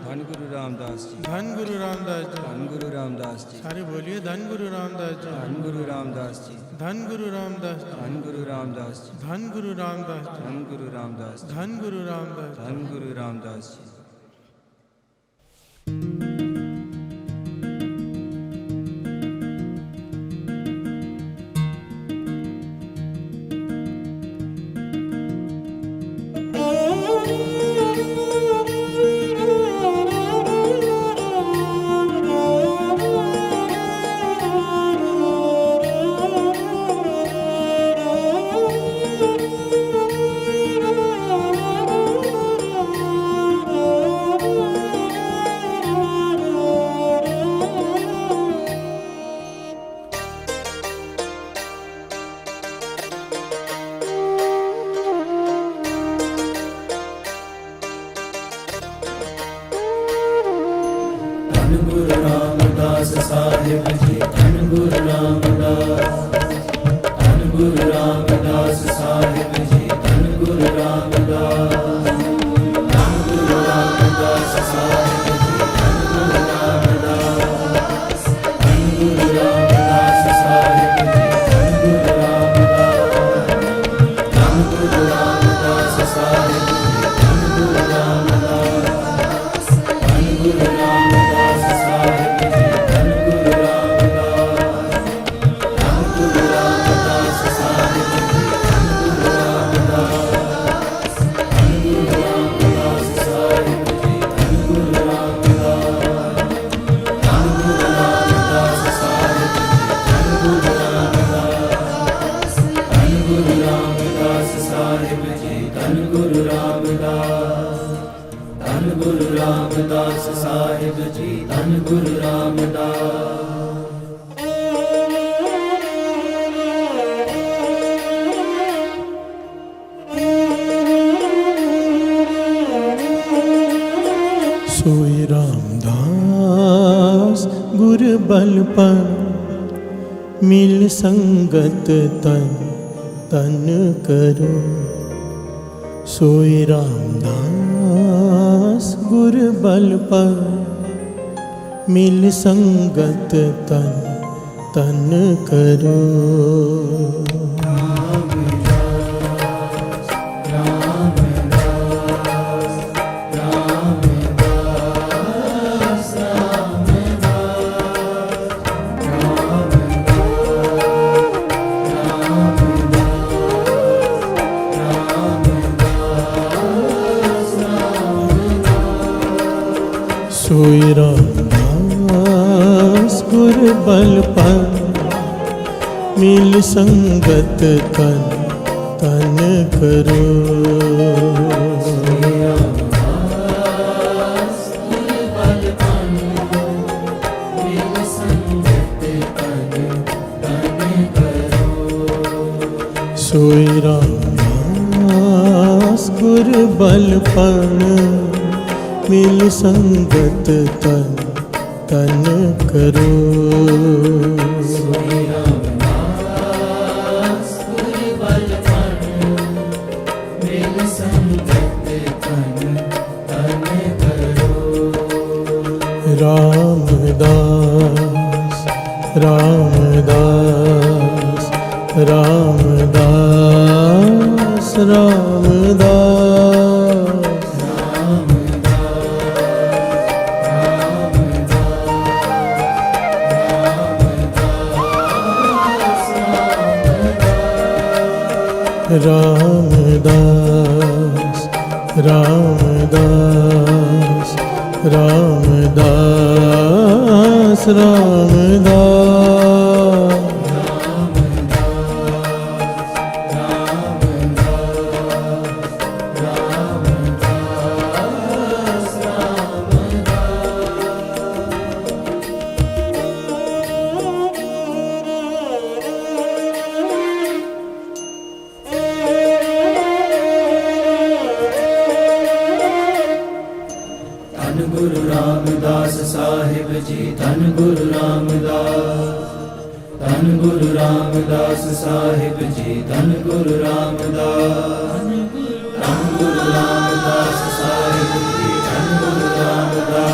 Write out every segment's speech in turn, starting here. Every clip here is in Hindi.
धन गुरु रामदास जी, धन गुरु रामदास जी, धन गुरु रामदास जी, सारे बोलिए धन गुरु रामदास जी, धन गुरु रामदास जी, धन गुरु रामदास जी, धन गुरु रामदास जी, धन गुरु रामदास जी, धन गुरु रामदास जी, धन गुरु रामदास जी। धन गुरु रामदास जी। धन गुरु रामदास साहिब जी, धन गुरु रामदास, धन गुरु रामदास साहिब जी, धन गुरु रामदास, धन गुरु रामदास साहिब जी, धन गुरु रामदास, धन गुरु रामदास साहिब जी, धन गुरु रामदास, धन गुरु रामदास साहिब जी, धन गुरु रामदास, धन गुरु रामदास साहिब जी, धन गुरु रामदास, धन गुरु रामदास साहिब जी, धन गुरु रामदास, धन गुरु रामदास साहिब जी, धन गुरु रामदास, धन गुरु रामदास साहिब जी, धन गुरु रामदास, धन गुरु रामदास साहिब जी, धन गुरु रामदास, धन गुरु रामदास साहिब जी, धन गुरु रामदास। सोई रामदास गुर बल पर मिल संगत तन तन करो। सोई रामदास गुर बल पर मिल संगत तन तन करो। सोई रामदास गुर बल पर मिल संगत तन तन करो। सोई रामदास गुर बल पर मिल संगत तन तन करो। रामदास रामदास रामदास रामदास रामदास रामदास रामदास रामदास धन गुरु रामदास साहिब जी, धन गुरु रामदास, धन गुरु रामदास साहिब जी, धन गुरु रामदास, धन गुरु रामदास साहिब जी, धन गुरु रामदास,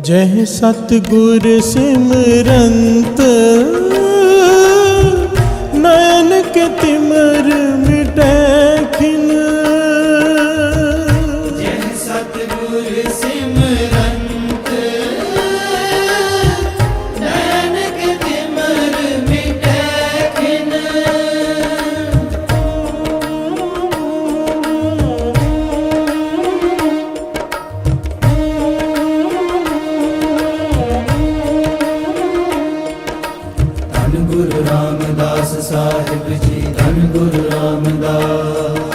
जय सतगुर सिमरंत नयन के तिमर मिटै खिन। जय सतगुर सिमरंत नयन के तिमर मिटै खिन। धन गुरु रामदास साहिब जी, धन गुरु रामदास,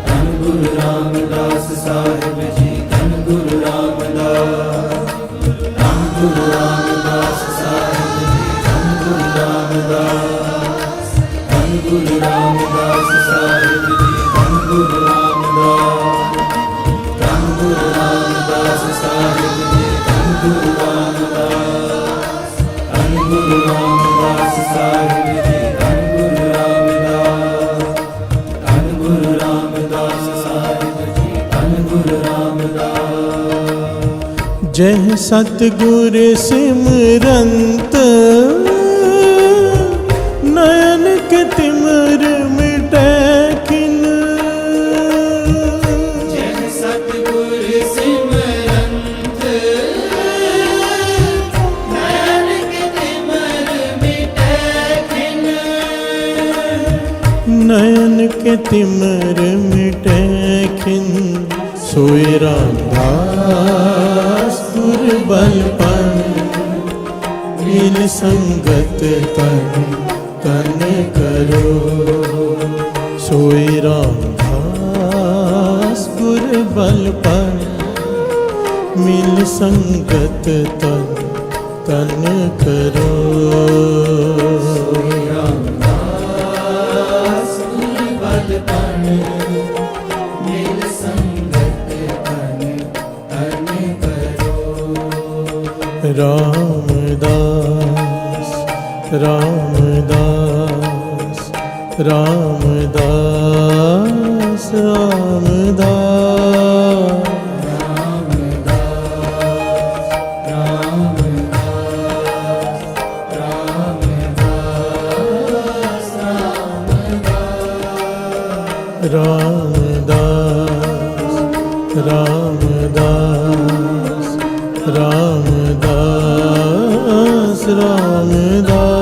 धन गुरु रामदास साहिब जी, धन गुरु रामदास, धन गुरु रामदास साहिब जी, धन गुरु रामदास, धन गुरु रामदास साहिब जी, धन गुरु रामदास, धन गुरु रामदास साहिब जी, धन गुरु रामदास, धन गुरु रामदास साहिब जी, धन गुरु रामदास, धन गुरु रामदास साहिब जी, धन गुरु रामदास। जय सतगुर सिमरंत नयन के तिमर मिटै खिन। जय सतगुर सिमरंत नयन के तिमर मिटै खिन। नयन के तिमर मिटै खिन। सोई रामदास दुर्बलपन मिल संगत तन तन करो। सोई रामदास दुर्बलपन मिल संगत तन तन करो। रामदास दुर्बलपन मिल संगत तन तन करो। रामदास रामदास रामदास रामदास रामदास रामदास रामदास रामदास।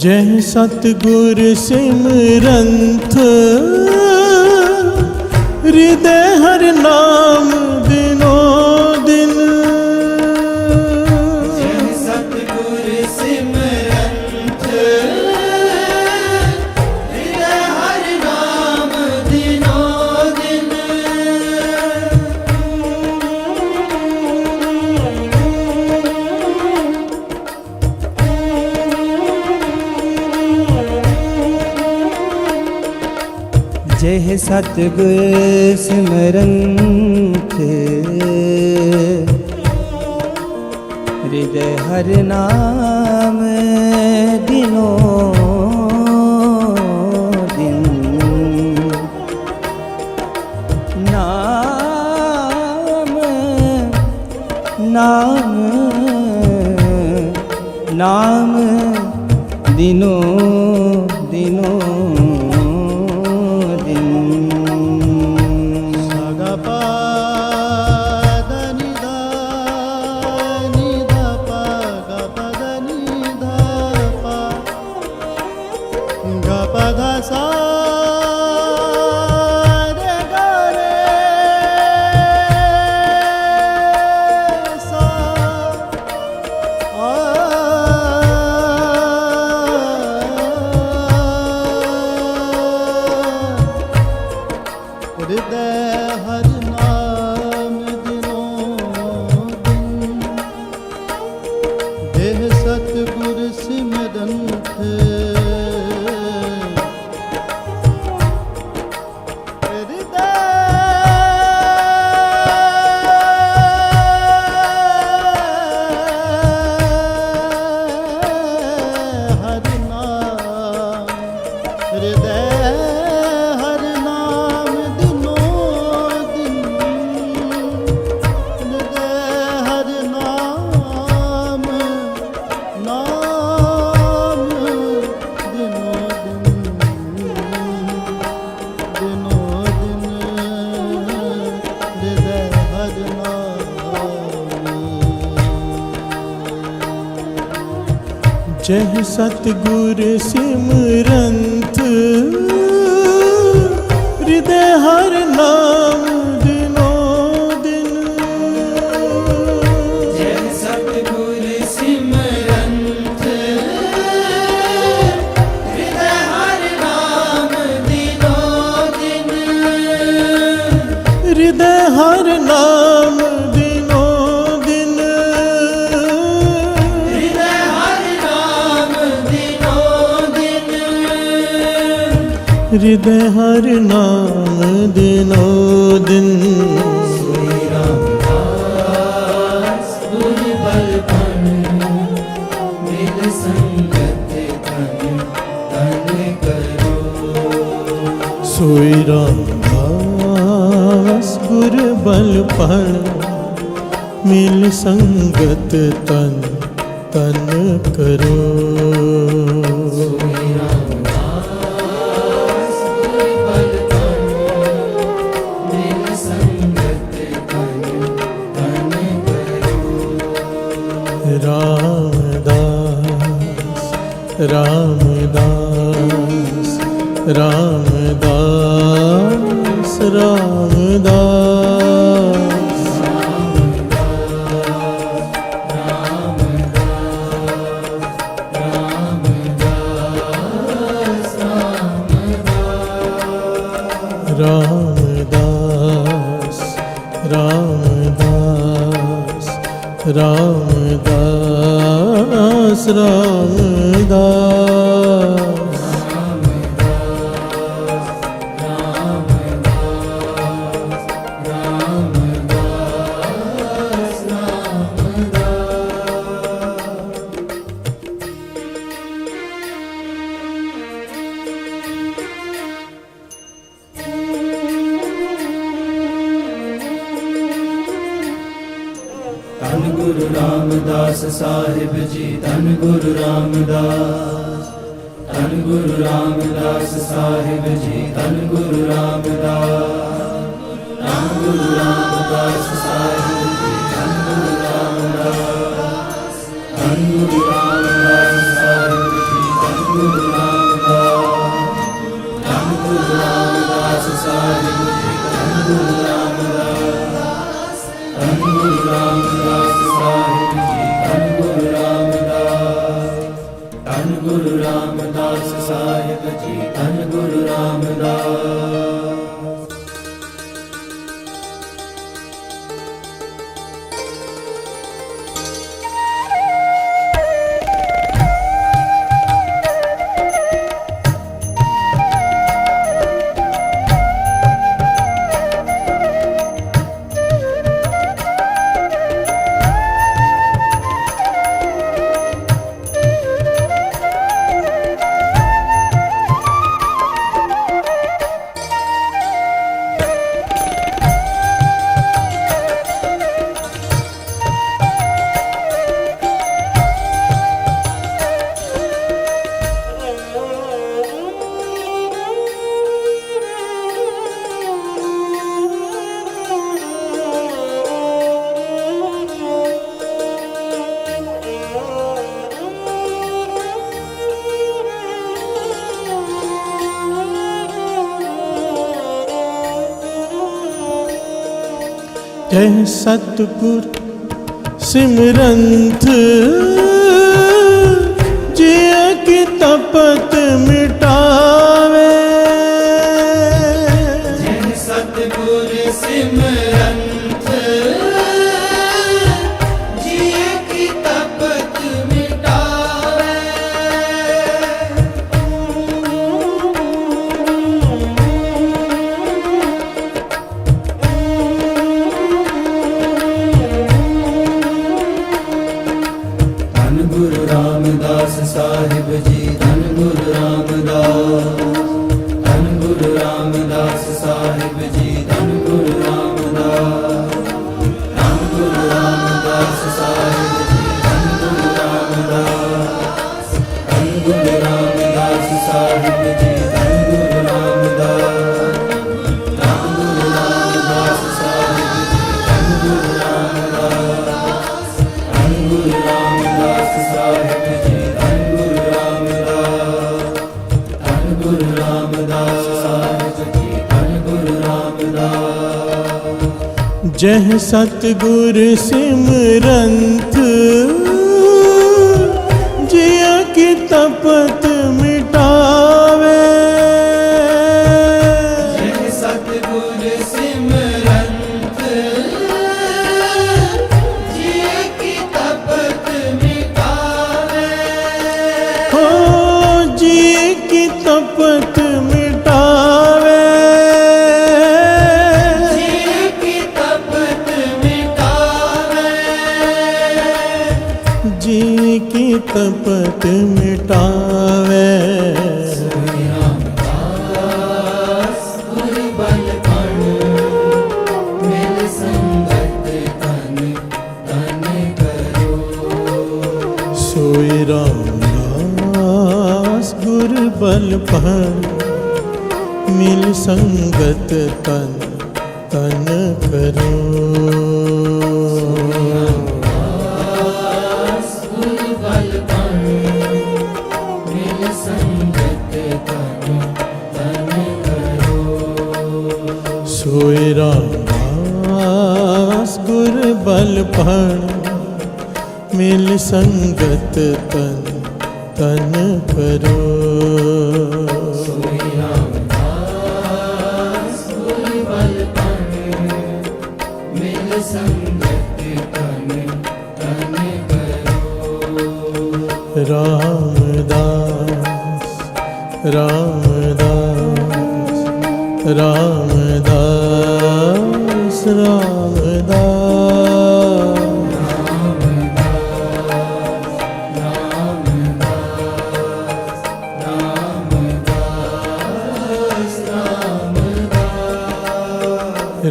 जय सतगुर सिमरंत हृदय हर नाम दिनो दिन। जय सतगुर सिमरंत हृदय हर नाम दिनो दिन। जय सतगुर सिमरंत हृदय हर नाम दिनो दिन। नाम नाम नाम दिनो दिनो जय सतगुर सिमरंत हृदय हर नाम दिनो दिन। जय सतगुर सिमरंत हृदय हर नाम दिनो दिन। हृदय हर नाम दिनो दिन। हृदय हर नाम दिनो दिन। हृदय हर नाम दिनो दिन। श्री रामदास गुर बलपन मिल संगत तन तन करो। सोई रामदास गुर बलपन मिल संगत तन तन करो। श्री रामदास गुर बलपन मिल संगत तन तन करो। रामदास रामदास रामदास रामदास। रामदास रामदास रामदास रामदास। धन गुरु रामदास साहिब जी धन गुरु रामदास। धन गुरु रामदास साहिब जी धन गुरु रामदास। धन गुरु रामदास साहिब जी धन गुरु रामदास। धन गुरु रामदास साहिब जी धन गुरु रामदास। धन गुरु रामदास साहिब जी धन गुरु रामदास। धन गुरु रामदास साहिब जी धन गुरु रामदास। धन गुरु रामदास साहिब जी धन गुरु रामदास। जय सतगुर सिमरंत जिय की तपत मिटावे। जय सतगुर सिमरंत जिय की तपत मिटावे। धन गुरु रामदास साहिब जी धन गुरु रामदास। जह सतगुर सिमरंत जिया की तपत मिटावे। जह सतगुर सिमरंत जिया की तपत मिटावे। हो जिया की तपत मिटावे। जिया की तपत मिटावे। जी की तपत मिटावे। सोई रामदास गुर बल पण मिल संगत तन तन करो। सोई रामदास गुर बल पण मिल संगत तन तन करो। गुर बल पण मिल संगत तन तन करो। सोई रामदास गुर बल पण मिल संगत तन तन करो। सोई रामदास गुर बल पण मिल संगत तन तन करो। रामदास रामदास रामदास रामदास।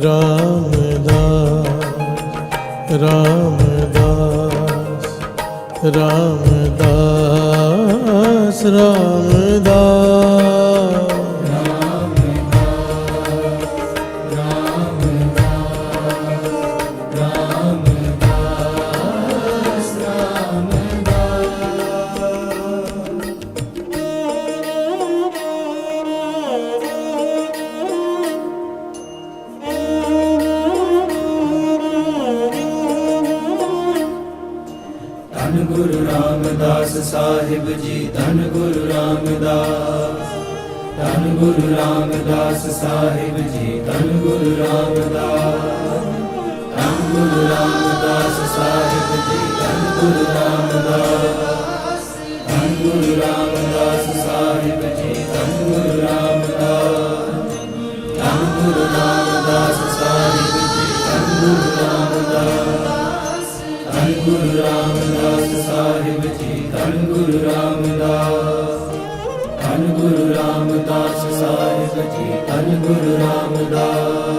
रामदास रामदास रामदास रामदास। धन गुरु रामदास साहिब जी धन गुरु रामदास। धन गुरु रामदास साहिब जी धन गुरु रामदास। धन गुरु रामदास साहिब जी धन गुरु रामदास। धन गुरु रामदास साहिब जी धन गुरु रामदास। धन गुरु रामदास साहिब जी धन गुरु रामदास। धन गुरु रामदास साहिब जी धन गुरु रामदास। धन गुरु रामदास साहिब जी धन गुरु रामदास।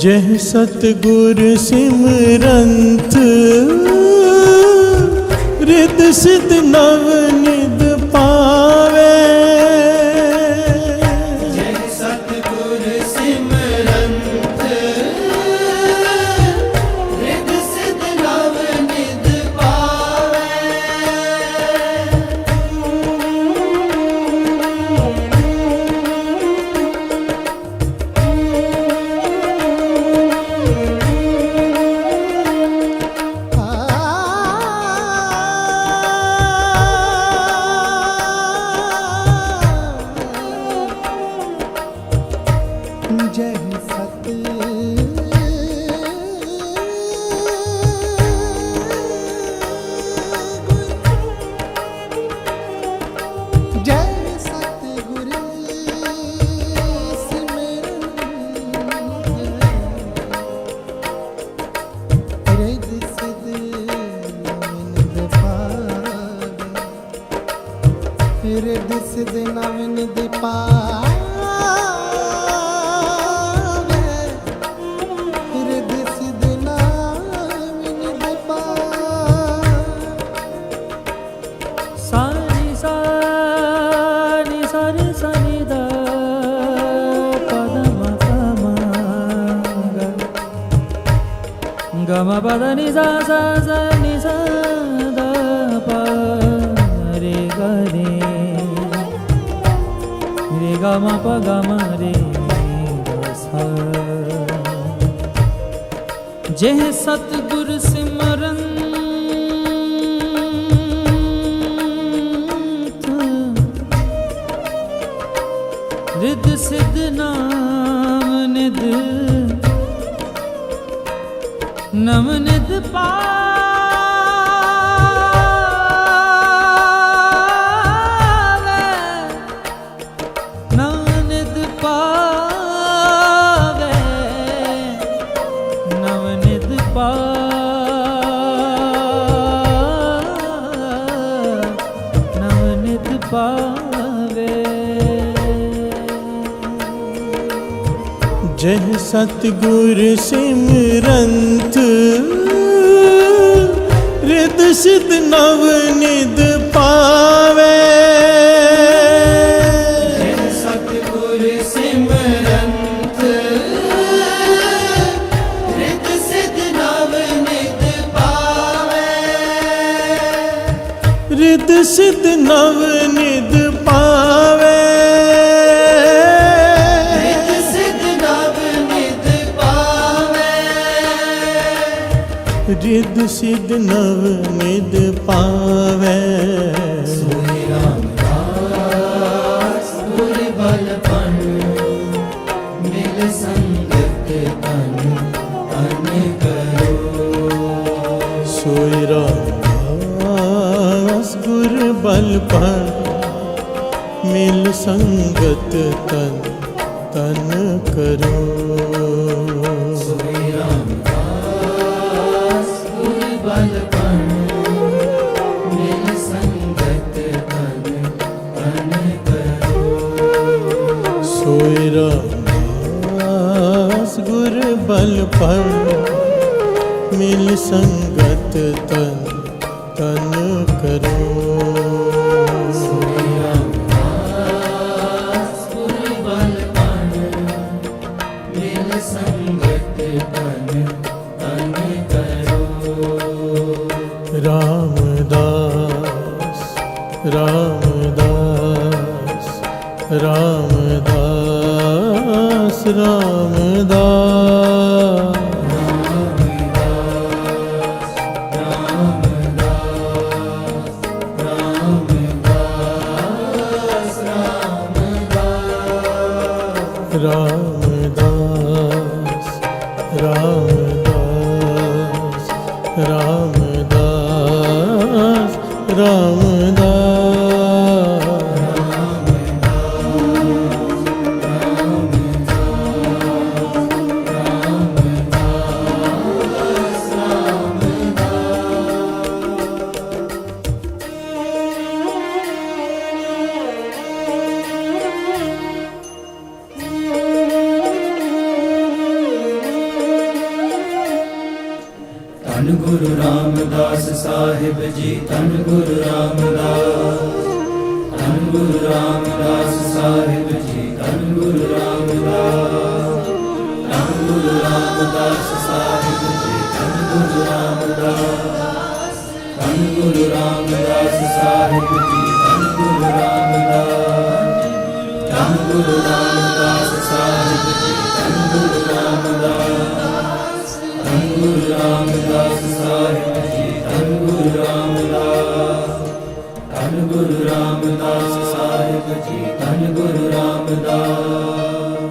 जह सतगुर सिमरंत रिद सिद्ध नव निध पावे। जय सतगुर सिमरंत रिद सिद्ध नव निध पावे। रिद सिद नवनिध पावे रिद सिद नवनिध पावे रिद सिद नवनिध पावे सानी सानी सानी सानी दा पदम गम पद नि सा सा सा नि सा दा पा रे ग रे रे ग म प ग म रे ग सा जेह सतगुर सिमरन रिद सिद नाम निध नम निध पावे नम निध पावे नम निध नम निध पावे जह सतगुर सिमरंत रिद सिद नव निध पावे जय सतगुर सिमरंत रिद सिद नव निध पावे रिद सिद नव निध पावे रिद सिद नव निध पावे सोई रामदास गुर बलपन मिल संगत तन तन करो सोई रामदास गुर बल पर मिल संगत तन तन करो सोई रामदास गुर बलपन मिल संगत तन तन करो सोई रामदास गुर बल पर मिल संगत तन तन करो सोई रामदास गुर बलपन मिल संगत तन तन करो रामदास रामदास रामदास रामदास रामदास रामदास रामदास रामदास धन गुरु रामदास साहिब जी धन गुरु रामदास धन गुरु रामदास साहिब जी धन गुरु रामदास धन गुरु रामदास साहिब जी धन गुरु रामदास धन गुरु रामदास साहिब जी धन गुरु रामदास धन गुरु रामदास साहिब जी धन गुरु रामदास धन गुरु रामदास साहिब जी धन गुरु रामदास धन गुरु रामदास साहिब जी धन गुरु रामदास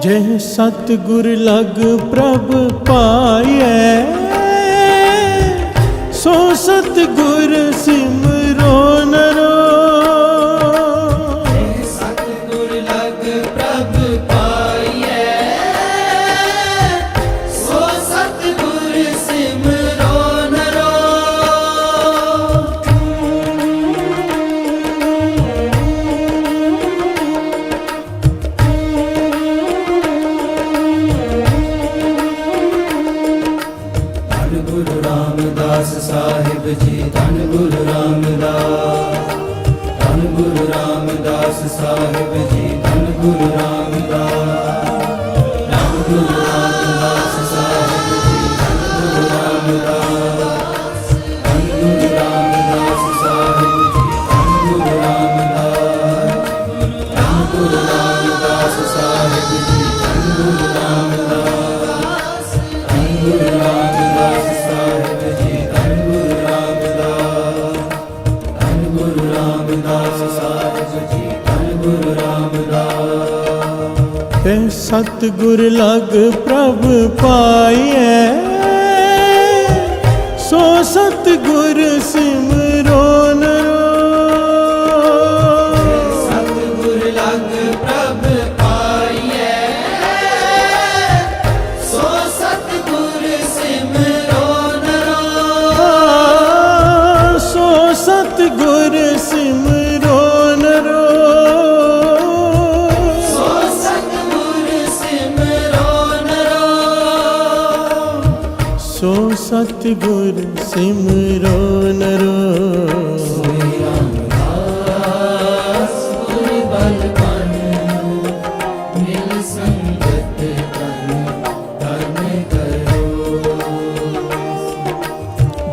जे सतगुर लग प्रभ पाए, सो सतगुर सिमरो नरो। सतगुर लग प्रभ पाइए, सो सतगुर सिमरो नरो। धन गुरु रामदास साहिब जी, धन गुरु रामदास, धन गुरु रामदास साहिब जी, धन गुरु रामदास, धन गुरु रामदास साहिब जी, धन गुरु रामदास, धन गुरु रामदास साहिब जी, धन गुरु रामदास, धन गुरु रामदास साहिब जी, धन गुरु रामदास, धन गुरु रामदास साहिब जी, धन गुरु रामदास, धन गुरु रामदास साहिब जी, धन गुरु रामदास। ते सतगुर लग प्रभ पाए, सो सतगुर सिमरो नरो। सतगुर लग प्रभ पाइए, सो सतगुर सिमरो नरो। सो सतगुर सिमरो नरो। सो सतगुर सिमरो नरो। सो सतगुर सिमरो नरो। सोई रामदास गुर बल बन, मिल संगत तन तन करो।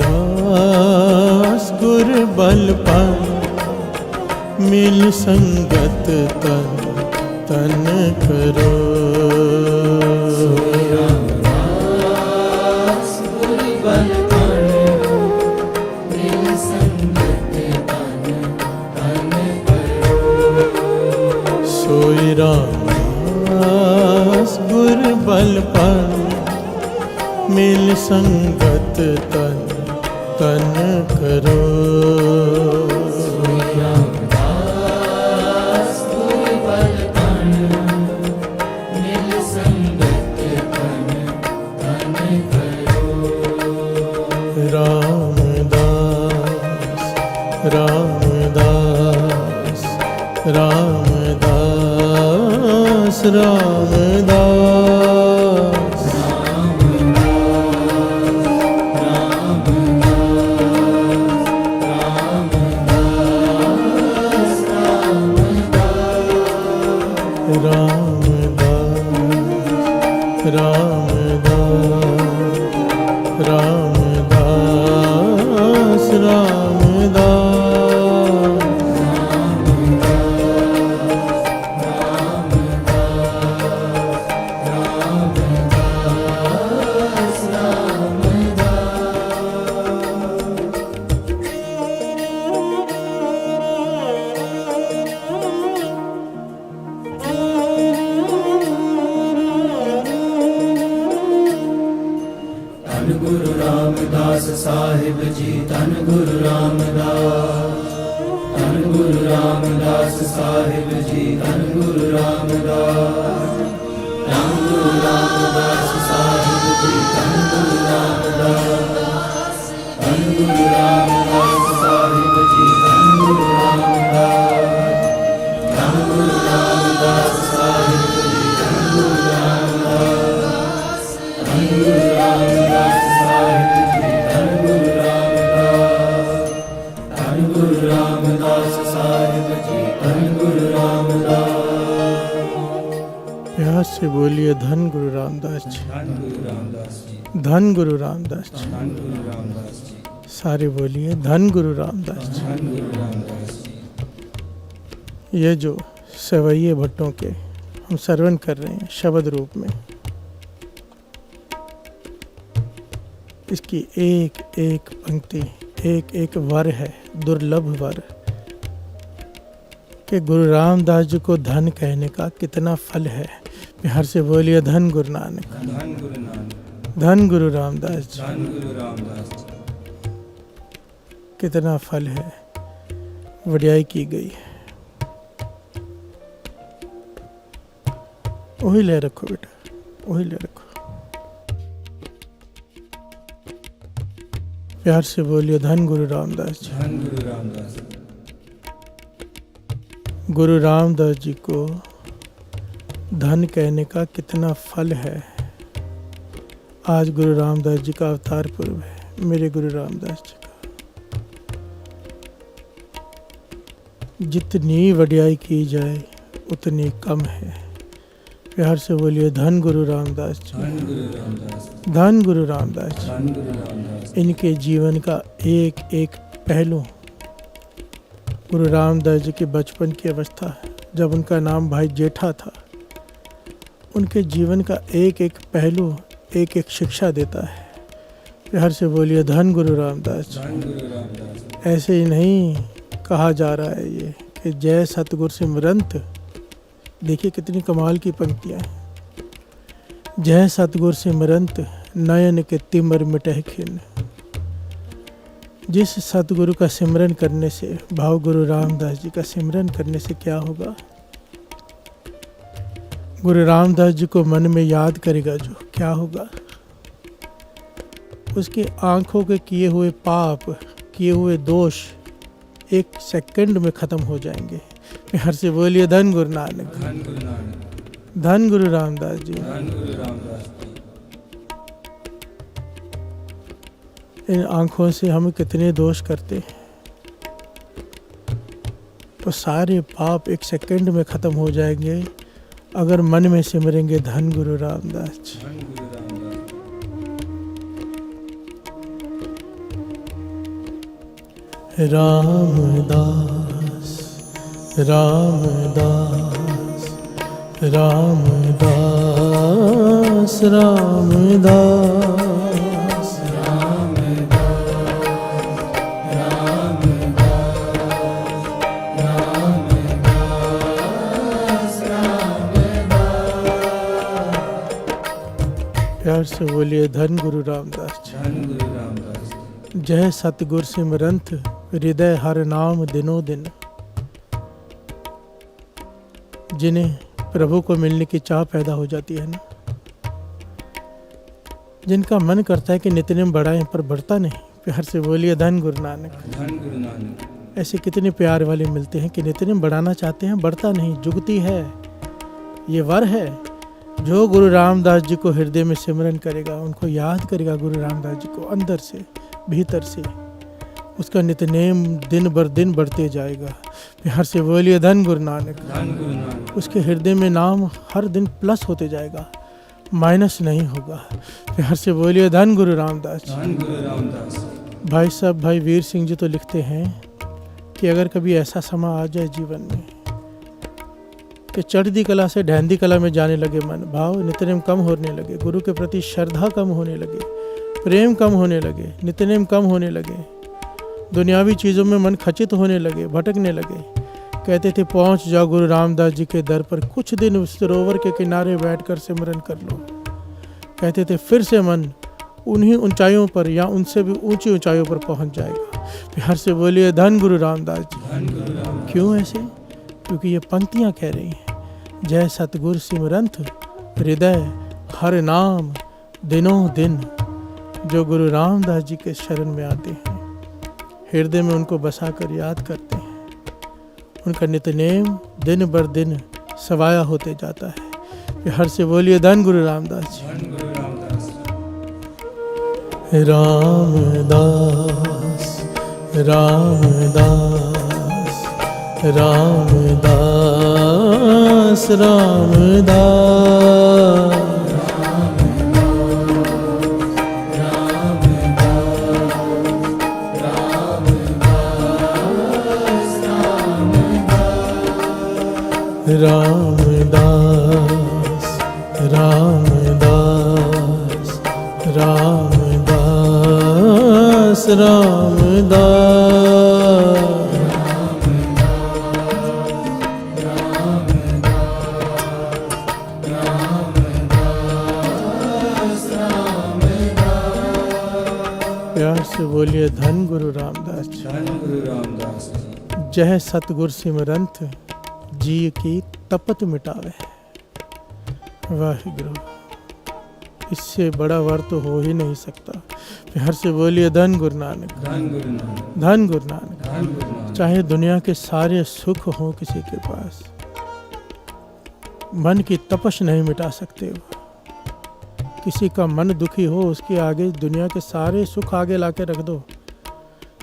दास गुर बल पान, मिल संगत तन तन करो। सोई रामदास गुर बल बन, मिल संगत तन तन करो। सोई रामदास गुर बल पान, मिल संगत तन तन करो। सोई रामदास गुर बल बन, मिल संगत तन तन करो। रामदास रामदास रामदास रामदास। रामदास रामदास रामदास। धन गुरु रामदास साहिब जी, धन गुरु रामदास, धन गुरु रामदास साहिब जी, धन गुरु रामदास, धन गुरु रामदास साहिब जी, धन गुरु रामदास, धन गुरु रामदास साहिब जी, धन गुरु रामदास, धन गुरु रामदास साहिब जी, धन गुरु रामदास, धन गुरु रामदास साहिब जी, धन गुरु रामदास, धन गुरु रामदास साहिब जी, धन गुरु रामदास। प्यास से बोलिए धन गुरु रामदास जी, धन गुरु रामदास जी, धन गुरु रामदास जी। धन गुरु रामदास जी, सारे बोलिए धन गुरु रामदास जी। धन गुरु रामदास जी। ये जो सवैये भट्टों के हम श्रवण कर रहे हैं शब्द रूप में, इसकी एक एक पंक्ति, एक एक वर है, दुर्लभ वर, कि गुरु रामदास जी को धन कहने का कितना फल है। प्यार से बोलिए धन गुरु नानक, धन गुरु नानक, धन गुरु रामदास जी। धन गुरु रामदास जी। कितना फल है, वडियाई की गई है। वही ले रखो बेटा, वही ले रखो। प्यार से बोलिए धन गुरु रामदास जी। धन गुरु रामदास जी। गुरु रामदास जी को धन कहने का कितना फल है। आज गुरु रामदास जी का अवतार पर्व है, मेरे गुरु रामदास जी का। जितनी वडियाई की जाए उतनी कम है। प्यार से बोलिए धन गुरु रामदास जी, धन गुरु रामदास जी। धन गुरु रामदास जी। धन गुरु रामदास जी। इनके जीवन का एक एक पहलू, गुरु रामदास जी के बचपन की अवस्था, जब उनका नाम भाई जेठा था, उनके जीवन का एक एक पहलू एक एक शिक्षा देता है। प्यार से बोलिए धन गुरु रामदास जी। धन गुरु रामदास जी। ऐसे ही नहीं कहा जा रहा है ये कि जय सतगुर सिमरंत। देखिए कितनी कमाल की पंक्तियाँ हैं। जय सतगुर सिमरंत नयन के तिमर मिटह खिन। जिस सतगुरु का सिमरन करने से, भाव गुरु रामदास जी का सिमरन करने से क्या होगा? गुरु रामदास जी को मन में याद करेगा जो, क्या होगा? उसकी आंखों के किए हुए पाप, किए हुए दोष एक सेकंड में खत्म हो जाएंगे। प्यार से बोलिए धन गुरु नानक, धन गुरु नानक, धन गुरु रामदास जी। धन गुरु रामदास जी। इन आंखों से हम कितने दोष करते हैं, तो सारे पाप एक सेकंड में खत्म हो जाएंगे अगर मन में सिमरेंगे धन गुरु रामदास जी। धन गुरु रामदास जी। रामदास रामदास रामदास रामदास प्यार से बोलिए धन गुरु रामदास जी। धन गुरु रामदास जी। जय सतगुर सिमरंत हृदय हर नाम दिनों दिन। जिन्हें प्रभु को मिलने की चाह पैदा हो जाती है ना, जिनका मन करता है कि नित्य बढ़ाएं पर बढ़ता नहीं। प्यार से बोलिए धन गुरु नानक। धन गुरु नानक। ऐसे कितने प्यार वाले मिलते हैं कि नित्य बढ़ाना चाहते हैं, बढ़ता नहीं, जुगती है। ये वर है। जो गुरु रामदास जी को हृदय में सिमरन करेगा, उनको याद करेगा गुरु रामदास जी को अंदर से, भीतर से, उसका नित्यनेम दिन बर दिन बढ़ते जाएगा। प्यार से बोलिए धन गुरु नानक। धन गुरु नानक। उसके हृदय में नाम हर दिन प्लस होते जाएगा, माइनस नहीं होगा। प्यार से बोलिए धन गुरु रामदास जी। धन गुरु रामदास। भाई साहब, भाई वीर सिंह जी तो लिखते हैं कि अगर कभी ऐसा समा आ जाए जीवन में कि चढ़ती कला से ढहंदी कला में जाने लगे मन, भाव नित्यनेम कम होने लगे, गुरु के प्रति श्रद्धा कम होने लगे, प्रेम कम होने लगे, नित्यनेम कम होने लगे, दुनियावी चीज़ों में मन खचित होने लगे, भटकने लगे, कहते थे पहुंच जाओ गुरु रामदास जी के दर पर, कुछ दिन उस सरोवर के किनारे बैठकर सिमरन कर लो। कहते थे फिर से मन उन्हीं ऊंचाइयों पर या उनसे भी ऊंची ऊंचाइयों पर पहुंच जाएगा। प्यार से बोलिए धन गुरु रामदास जी। धन गुरु रामदास। क्यों ऐसे? क्योंकि ये पंक्तियां कह रही हैं, जय सतगुर सिमरंत हृदय हर नाम दिनों दिन। जो गुरु रामदास जी के शरण में आते हैं, हृदय में उनको बसाकर याद करते हैं, उनका नित्यनेम दिन बर दिन सवाया होते जाता है। प्यार से बोलिए धन गुरु रामदास जी। धन गुरु रामदास। रामदास रामदास रामदास रामदास रामदास रामदास रामदास रामदास प्यार से बोलिए धन गुरु रामदास जी। धन गुरु रामदास जी। जय सतगुर सिमरंत जी की तपत मिटावे। वाहिगुरु, इससे बड़ा वर तो हो ही नहीं सकता। प्यार से बोलिए धन गुरु नानक, धन गुरु नानक, धन गुरु नानक। धन गुरु नानक। चाहे दुनिया के सारे सुख हों किसी के पास, मन की तपश नहीं मिटा सकते वो। किसी का मन दुखी हो, उसके आगे दुनिया के सारे सुख आगे लाके रख दो,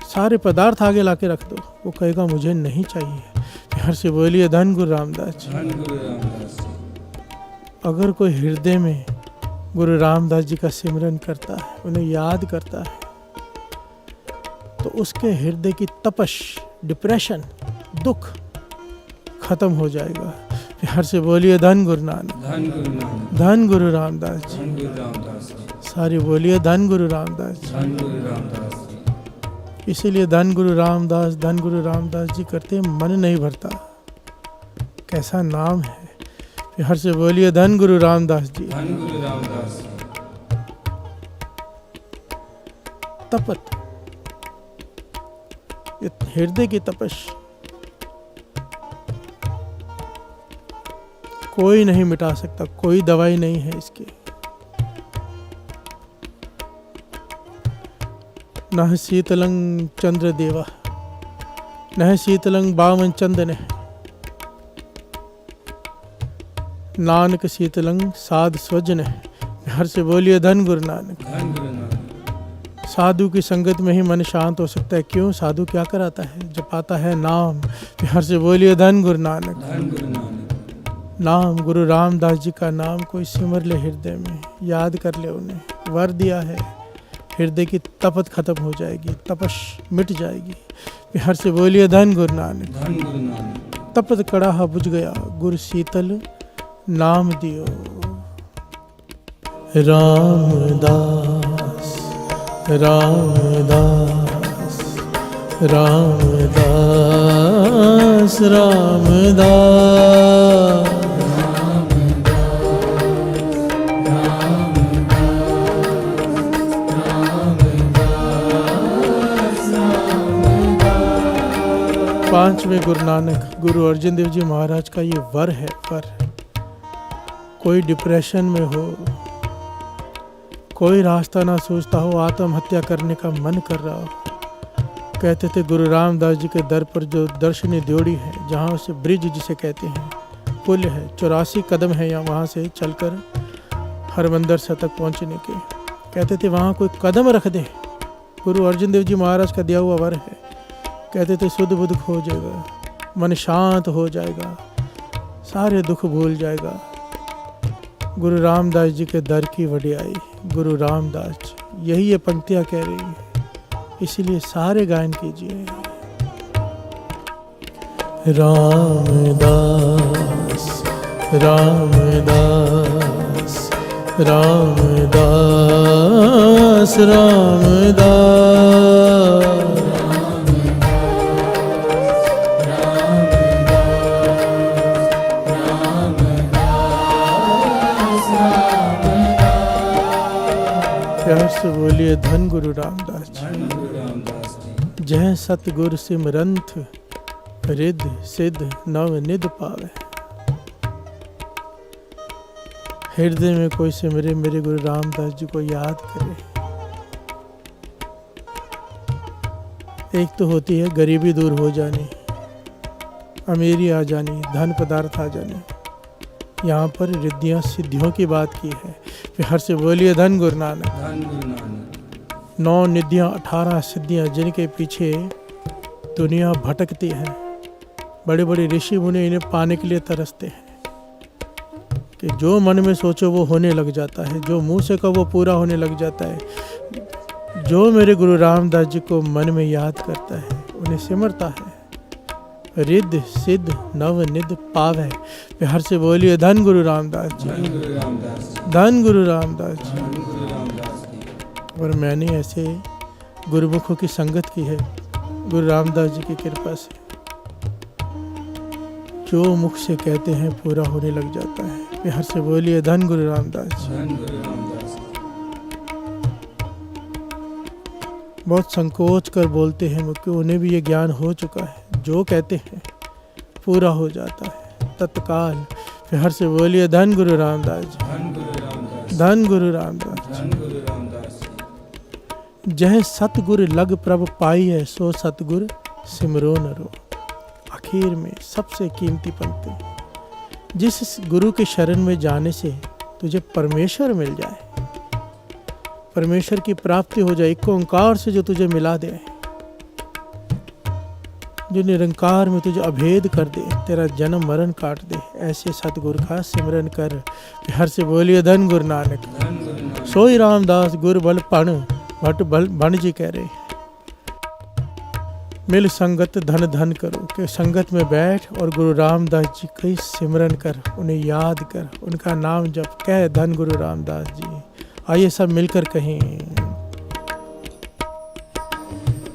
सारे पदार्थ आगे लाके रख दो, वो कहेगा मुझे नहीं चाहिए। प्यार से बोलिए धन गुरु रामदास जी। धन गुरु रामदास जी। अगर कोई हृदय में गुरु रामदास जी का सिमरन करता है, उन्हें याद करता है, तो उसके हृदय की तपश, डिप्रेशन, दुख खत्म हो जाएगा। प्यार से बोलिए धन गुरु नानक, धन गुरु नानक, धन गुरु रामदास जी। धन गुरु रामदास जी। सारी बोलिए धन गुरु रामदास जी। धन गुरु रामदास जी। इसीलिए धन गुरु रामदास, धन गुरु रामदास जी करते मन नहीं भरता। कैसा नाम है। प्यार से बोलिए धन गुरु रामदास जी। धन गुरु रामदास जी। तपत, ये हृदय की तपश कोई नहीं मिटा सकता, कोई दवाई नहीं है इसकी। नह शीतलं चंद्र देवा, नह शीतलं बामन चंदन, नानक शीतलं साध स्वजन। हर से बोलिए धन गुरु नानक, धन गुरु नानक। साधु की संगत में ही मन शांत हो सकता है। क्यों? साधु क्या कराता है? जपाता है नाम। हर से बोलिए धन गुरु नानक, धन गुरु नानक। नाम गुरु रामदास जी का नाम कोई सिमर ले हृदय में, याद कर ले, उन्हें वर दिया है। हृदय की तपत खत्म हो जाएगी, तपश मिट जाएगी। हर से बोलिए धन गुरु नानक, धन गुरु नानक। तपत कड़ाहा बुझ गया, गुरु शीतल नाम दियो। रामदास रामदास रामदास रामदास। पांचवें गुरु नानक गुरु अर्जन देव जी महाराज का ये वर है। वर, कोई डिप्रेशन में हो, कोई रास्ता ना सोचता हो, आत्महत्या करने का मन कर रहा हो, कहते थे गुरु रामदास जी के दर पर जो दर्शनी ड्योढ़ी है, जहाँ से ब्रिज जिसे कहते हैं, पुल है, 84 कदम है यहाँ, वहाँ से चलकर हरमंदर से तक पहुँचने के, कहते थे वहाँ कोई कदम रख दे। गुरु अर्जन देव जी महाराज का दिया हुआ वर है। कहते थे शुद्ध बुद्ध हो जाएगा, मन शांत हो जाएगा, सारे दुख भूल जाएगा। गुरु रामदास जी के दर की वडियाई, गुरु रामदास जी, यही ये पंक्तियाँ कह रही है। इसीलिए सारे गायन कीजिए। रामदास रामदास रामदास रामदास। प्यार से बोलिए धन गुरु रामदास जी। धन गुरु रामदास जी। जय सतगुर सिमरंत रिद्ध सिद्ध नव निध पावे। हृदय में कोई सिमरे, मेरे गुरु रामदास जी को याद करे। एक तो होती है गरीबी दूर हो जानी, अमीरी आ जानी, धन पदार्थ आ जाने। यहाँ पर रिद्धियाँ सिद्धियों की बात की है। हर से बोलिए धन गुरु नानक, धन गुरु नानक। 9 निधियाँ 18 सिद्धियाँ, जिनके पीछे दुनिया भटकती है। बड़े बड़े ऋषि मुनि इन्हें पाने के लिए तरसते हैं कि जो मन में सोचो वो होने लग जाता है, जो मुंह से कहो वो पूरा होने लग जाता है। जो मेरे गुरु रामदास जी को मन में याद करता है, उन्हें सिमरता है, रिद्ध सिद्ध नव निध पावे। हर से बोलिए धन गुरु रामदास जी, धन गुरु रामदास जी। धन गुरु रामदास जी। धन गुरु रामदास जी। और मैंने ऐसे गुरुमुखों की संगत की है गुरु रामदास जी की कृपा से। जो मुख से कहते हैं पूरा होने लग जाता है। हर से बोलिए धन गुरु रामदास जी। धन गुरु रामदास जी। बहुत संकोच कर बोलते हैं क्योंकि उन्हें भी ये ज्ञान हो चुका है, जो कहते हैं पूरा हो जाता है तत्काल। फिर हर से बोलिए धन गुरु रामदास जी, धन गुरु रामदास, धन गुरु रामदास धन गुरु रामदास। जह सतगुर लग प्रभ पाई है, सो सतगुर सिमरो न रो। आखिर में सबसे कीमती पंक्ति, जिस गुरु के शरण में जाने से तुझे परमेश्वर मिल जाए, परमेश्वर की प्राप्ति हो जाए, एक ओंकार से जो तुझे मिला दे, जो निरंकार में तुझे अभेद कर दे, तेरा जन्म मरण काट दे, ऐसे सतगुरु का सिमरन कर। हर से बोलिए धन गुरु नानक, धन गुरु नानक। सोई रामदास गुर बल पण, भट्ट भण जी कह रहे हैं। मिल संगत धन धन करो, कि संगत में बैठ और गुरु रामदास जी का सिमरन कर, उन्हें याद कर, उनका नाम जप, कह धन गुरु रामदास जी। आइए सब मिलकर कहें,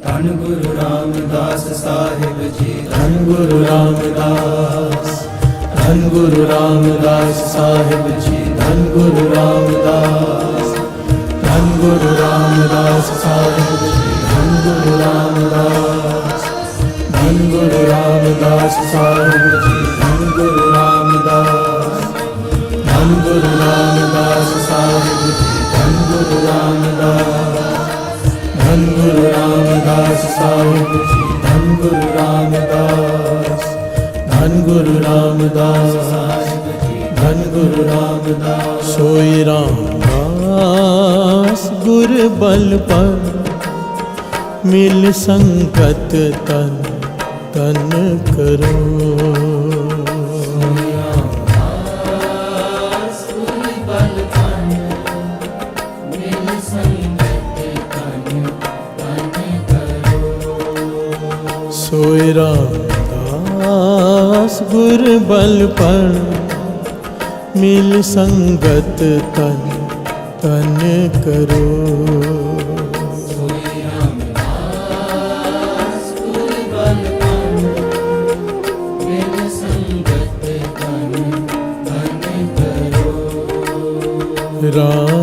धन गुरु रामदास साहिब जी, धन गुरु रामदास, धन गुरु रामदास साहिब जी, धन गुरु रामदास, धन गुरु रामदास साहिब जी, धन गुरु रामदास, धन गुरु रामदास साहिब जी, धन गुरु रामदास, धन गुरु रामदास साहिब जी, धन गुरु रामदास, धन गुरु रामदास साहिब जी, धन गुरु रामदास, धन गुरु रामदास साहिब जी, धन गुरु रामदास। सोई रामदास गुर बल पर, मिल संगत तन तन करो। सोई रामदास गुर बल पर, मिल संगत तन तन करो।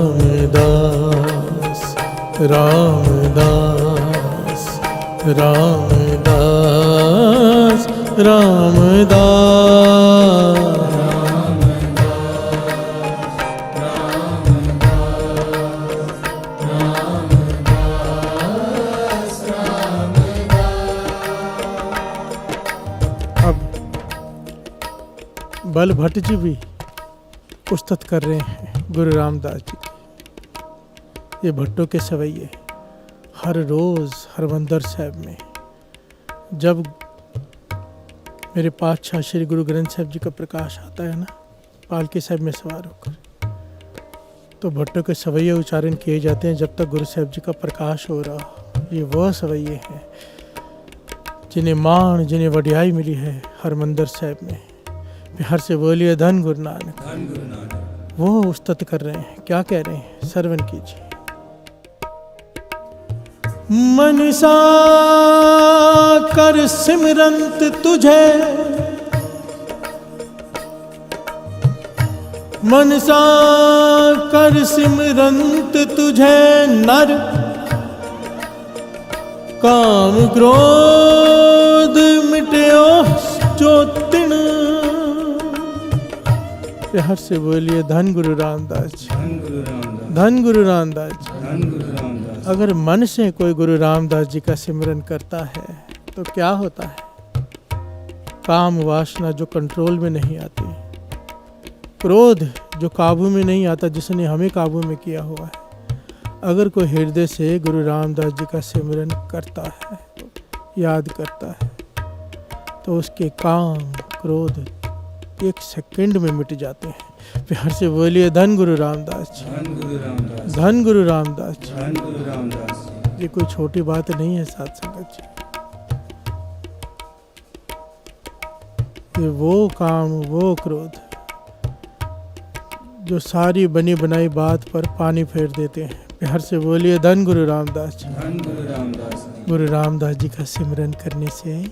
रामदास रामदास रामदास रामदास। अब बल भट्ट जी भी उस्तत कर रहे हैं गुरु रामदास जी की। ये भट्टों के सवैये हर रोज़ हरमंदर साहब में जब मेरे पातशाह श्री गुरु ग्रंथ साहब जी का प्रकाश आता है ना, पालकी साहब में सवार होकर, तो भट्टों के सवैये उच्चारण किए जाते हैं जब तक गुरु साहब जी का प्रकाश हो रहा हो। ये वह सवैये हैं जिन्हें मान, जिन्हें वडियाई मिली है हरमंदर साहब में। हर से बोलिए धन गुरु नानक, धन गुरु नानक। वो उस्तत कर रहे हैं, क्या कह रहे हैं, श्रवण कीजिए। मनसा कर सिमरंत तुझे, मनसा कर सिमरंत तुझे नर, काम क्रोध मिट्यो जो तिण। हर से बोलिए धन गुरु रामदास जी, धन गुरु रामदास, धन गुरु रामदास जी। धन गुरु रामदास। अगर मन से कोई गुरु रामदास जी का सिमरन करता है तो क्या होता है, काम वासना जो कंट्रोल में नहीं आती, क्रोध जो काबू में नहीं आता, जिसने हमें काबू में किया हुआ है, अगर कोई हृदय से गुरु रामदास जी का सिमरन करता है, याद करता है, तो उसके काम क्रोध एक सेकंड में मिट जाते हैं। प्यार से बोलिए धन गुरु रामदास जी, धन गुरु रामदास, धन गुरु रामदास जी। धन गुरु रामदास। ये कोई छोटी बात नहीं है साथ संगत जी। ये वो काम, वो क्रोध जो सारी बनी बनाई बात पर पानी फेर देते हैं। प्यार से बोलिए धन गुरु रामदास जी, धन गुरु रामदास। गुरु रामदास जी का सिमरन करने से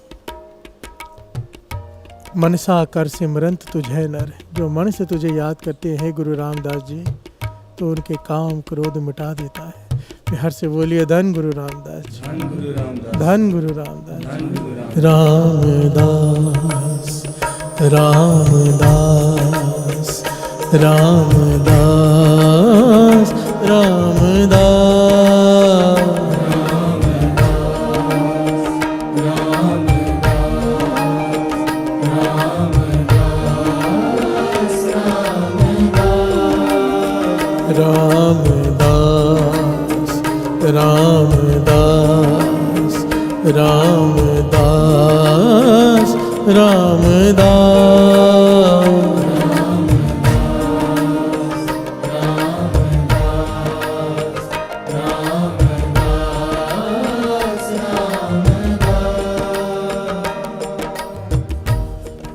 मनसा कर सिमरंत तुझे नर, जो मन से तुझे याद करते हैं गुरु रामदास जी, तो उनके काम क्रोध मिटा देता है। प्यार से बोलिए धन गुरु रामदास जी, धन गुरु रामदास, धन गुरु रामदास। धन गुरु रामदास। रामदास रामदास रामदास रामदास रामदास रामदास रामदास।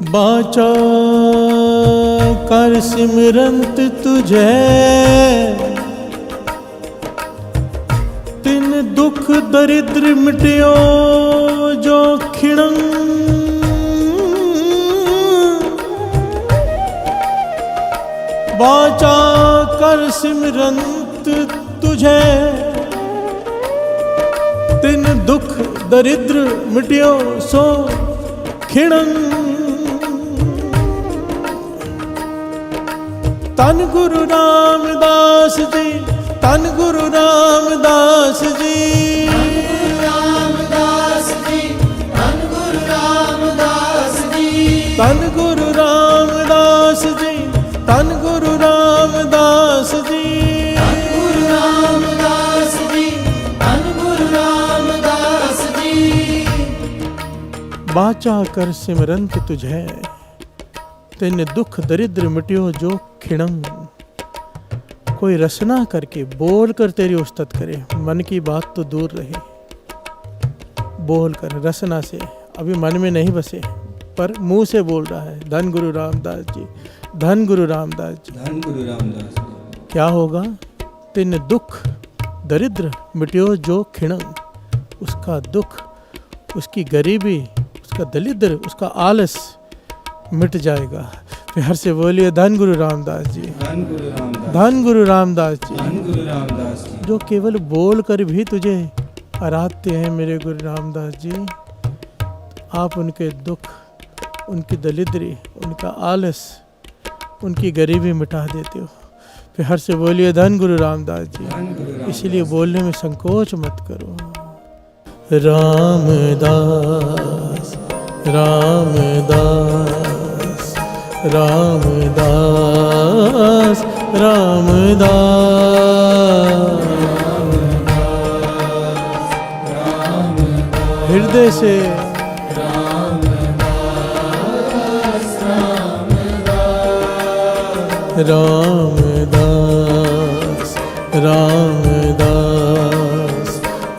बाचा कर सिमरंत तुझे, तिन दुख दरिद्र मिटियो जो खिणं। बाचा कर सिमरंत तुझे, तिन दुख दरिद्र मिटियो सो खिणं। तन गुरु रामदास जी, तन गुरु रामदास जी, रामदास जी, धन गुरु रामदास जी, तन गुरु रामदास जी, तन गुरु रामदास जी। गुरु रामदास जी, धन गुरु रामदास जी। बाचा कर सिमरंत तुझे, तिन दुख दरिद्र मिटियो जो खिणंग। कोई रसना करके बोल कर तेरी उस्तत करे, मन की बात तो दूर रहे। बोल कर रसना से, अभी मन में नहीं बसे पर मुंह से बोल रहा है धन गुरु रामदास जी, धन गुरु रामदास जी। धन गुरु रामदास। क्या होगा? तिन दुख दरिद्र मिटियो जो खिणंग। उसका दुख, उसकी गरीबी, उसका दरिद्र, उसका आलस मिट जाएगा। प्यार से बोलिए धन गुरु रामदास जी, धन गुरु रामदास, धन गुरु रामदास जी। धन गुरु रामदास जी। जो केवल बोल कर भी तुझे आराधते हैं मेरे गुरु रामदास जी, आप उनके दुख, उनकी दरिद्री, उनका आलस, उनकी गरीबी मिटा देते हो। प्यार से बोलिए धन गुरु रामदास जी। धन गुरु रामदास। इसीलिए बोलने में संकोच मत करो। रामदास रामदास रामदास रामदास। हृदय से रामदास रामदास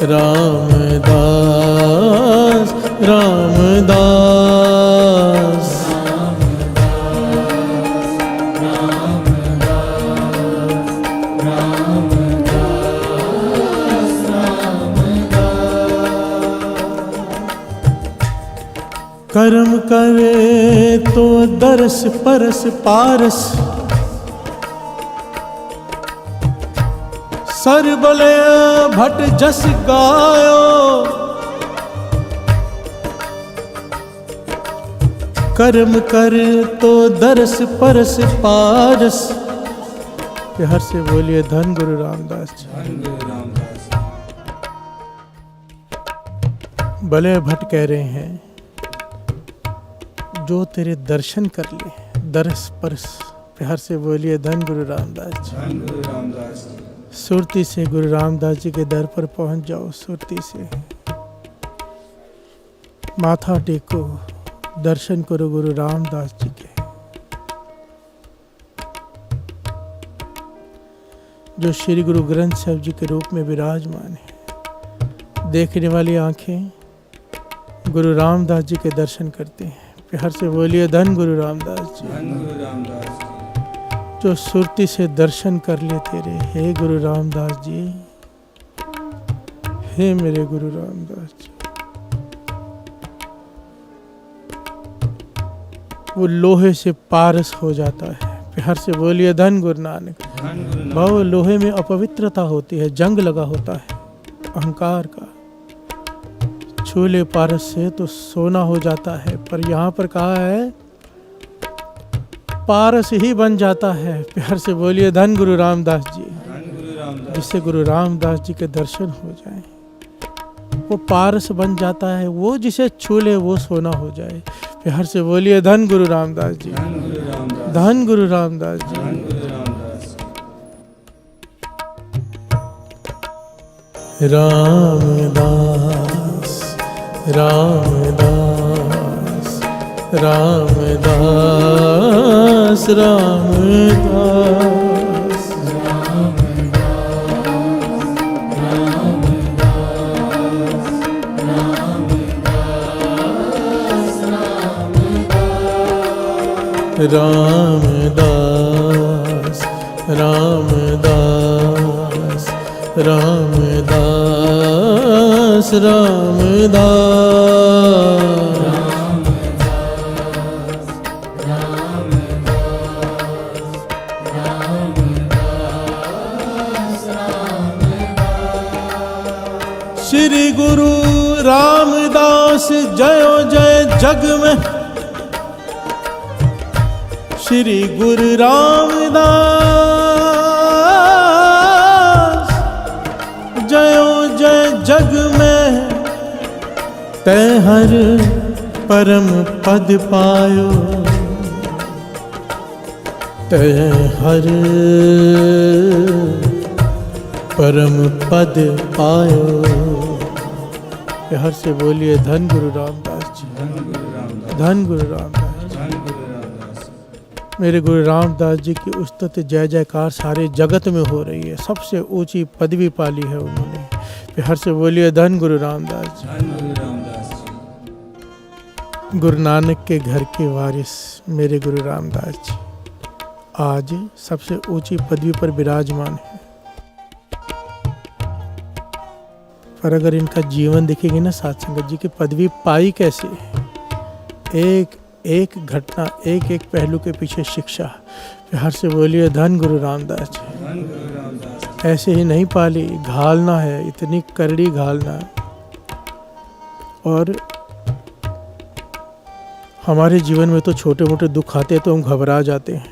रामदास रामदास। कर्म करे तो दरस परस पारस, सर बले भट जस गायो। कर्म कर तो दरस परस पारस। प्यार से बोलिए धन गुरु रामदास जी। धन गुरु रामदास। भले भट कह रहे हैं जो तेरे दर्शन कर ले, दरस परस। प्यार से बोलिए धन गुरु रामदास जी। धन गुरु रामदास जी। सुरती से गुरु रामदास जी के दर पर पहुंच जाओ। सुरती से माथा टेको, दर्शन करो गुरु रामदास जी के, जो श्री गुरु ग्रंथ साहिब जी के रूप में विराजमान है। देखने वाली आंखें गुरु रामदास जी के दर्शन करते हैं। प्यार से बोलिए धन गुरु रामदास जी। धन गुरु रामदास जी। जो सुरती से दर्शन कर ले तेरे, हे गुरु रामदास जी, हे मेरे गुरु रामदास जी। वो लोहे से पारस हो जाता है। प्यार से बोलिए धन गुरु नानक। भाव लोहे में अपवित्रता होती है, जंग लगा होता है अहंकार का। छूले पारस से तो सोना हो जाता है, पर यहाँ पर कहा है पारस ही बन जाता है। प्यार से बोलिए धन गुरु रामदास जी, जिससे गुरु रामदास जी के दर्शन हो जाए। वो पारस बन जाता है, वो जिसे छू ले वो सोना हो जाए। प्यार से बोलिए धन गुरु रामदास जी, धन गुरु रामदास जी। रामदास रामदास रामदास रामदास रामदास रामदास रामदास रामदास। श्री गुरु रामदास जयो जय जग में, श्री गुरु रामदास जयो जय जग में। तै हर परम पद पायो, तै हर परम पद पायो। हर से बोलिए धन गुरु रामदास जी, धन गुरु रामदास। मेरे गुरु रामदास जी की उस्तुत जय जयकार सारे जगत में हो रही है। सबसे ऊंची पदवी पाली है उन्होंने। हर से बोलिए धन गुरु रामदास जी। गुरु नानक के घर के वारिस मेरे गुरु रामदास जी आज सबसे ऊंची पदवी पर विराजमान है। पर अगर इनका जीवन देखेंगे ना साथ संगत जी की पदवी पाई कैसे, एक एक घटना, एक एक पहलू के पीछे शिक्षा। हर से बोलिए धन गुरु रामदास जी। ऐसे ही नहीं पाली, घालना है, इतनी करड़ी घालना। और हमारे जीवन में तो छोटे मोटे दुख आते हैं तो हम घबरा जाते हैं।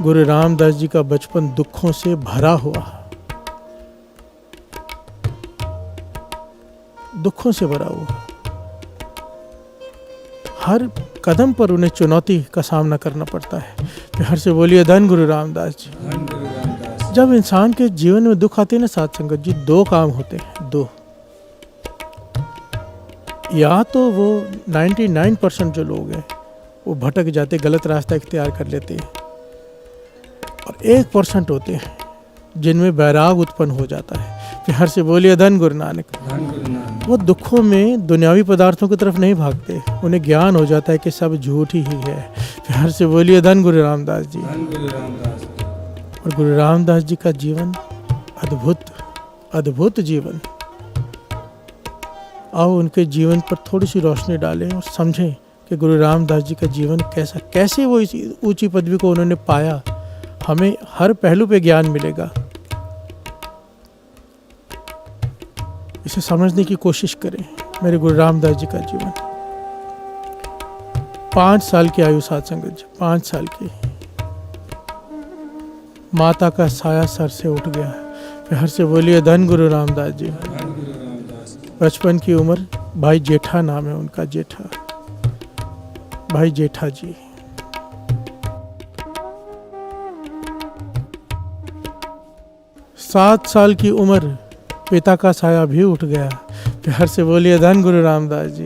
गुरु रामदास जी का बचपन दुखों से भरा हुआ, दुखों से भरा हुआ। हर कदम पर उन्हें चुनौती का सामना करना पड़ता है। हर से बोलिए धन गुरु रामदास जी। जब इंसान के जीवन में दुख आते हैं ना साथ संगत जी, दो काम होते हैं, दो। या तो वो 99% जो लोग हैं वो भटक जाते, गलत रास्ता इख्तियार कर लेते हैं, और 1% होते हैं जिनमें बैराग उत्पन्न हो जाता है। हर से बोलिए धन गुरु नानक। वो दुखों में दुनियावी पदार्थों की तरफ नहीं भागते, उन्हें ज्ञान हो जाता है कि सब झूठ ही है। हर से बोलिए धन गुरु रामदास जी। और गुरु रामदास जी का जीवन अद्भुत अद्भुत जीवन। आओ उनके जीवन पर थोड़ी सी रोशनी डालें और समझें कि गुरु रामदास जी का जीवन कैसा, कैसे वो इस ऊंची पदवी को उन्होंने पाया। हमें हर पहलू पे ज्ञान मिलेगा, इसे समझने की कोशिश करें। मेरे गुरु रामदास जी का जीवन 5 साल की आयु साथ संगत जी, 5 साल की, माता का साया सर से उठ गया। हर से बोलिए धन गुरु रामदास जी। बचपन की उम्र, भाई जेठा नाम है उनका, जेठा, भाई जेठा जी। सात साल की उम्र, पिता का साया भी उठ गया। प्यार से बोलिए धन गुरु रामदास जी।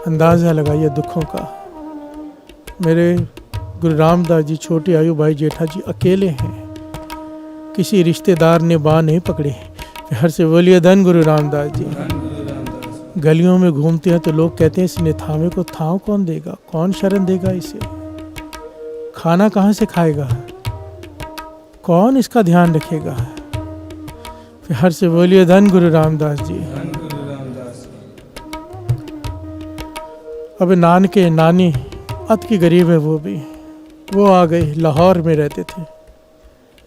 अंदाजा लगाइए दुखों का। मेरे गुरु रामदास जी छोटी आयु, भाई जेठा जी अकेले हैं, किसी रिश्तेदार ने बाँह नहीं पकड़ी। प्यार से बोलिए धन गुरु रामदास जी। गलियों में घूमते हैं तो लोग कहते हैं इस निथावे को थाव कौन देगा, कौन शरण देगा इसे, खाना कहाँ से खाएगा, कौन इसका ध्यान रखेगा। हर से बोलिए धन गुरु रामदास जी। अब नानके नानी अत की गरीब है, वो भी वो आ गई, लाहौर में रहते थे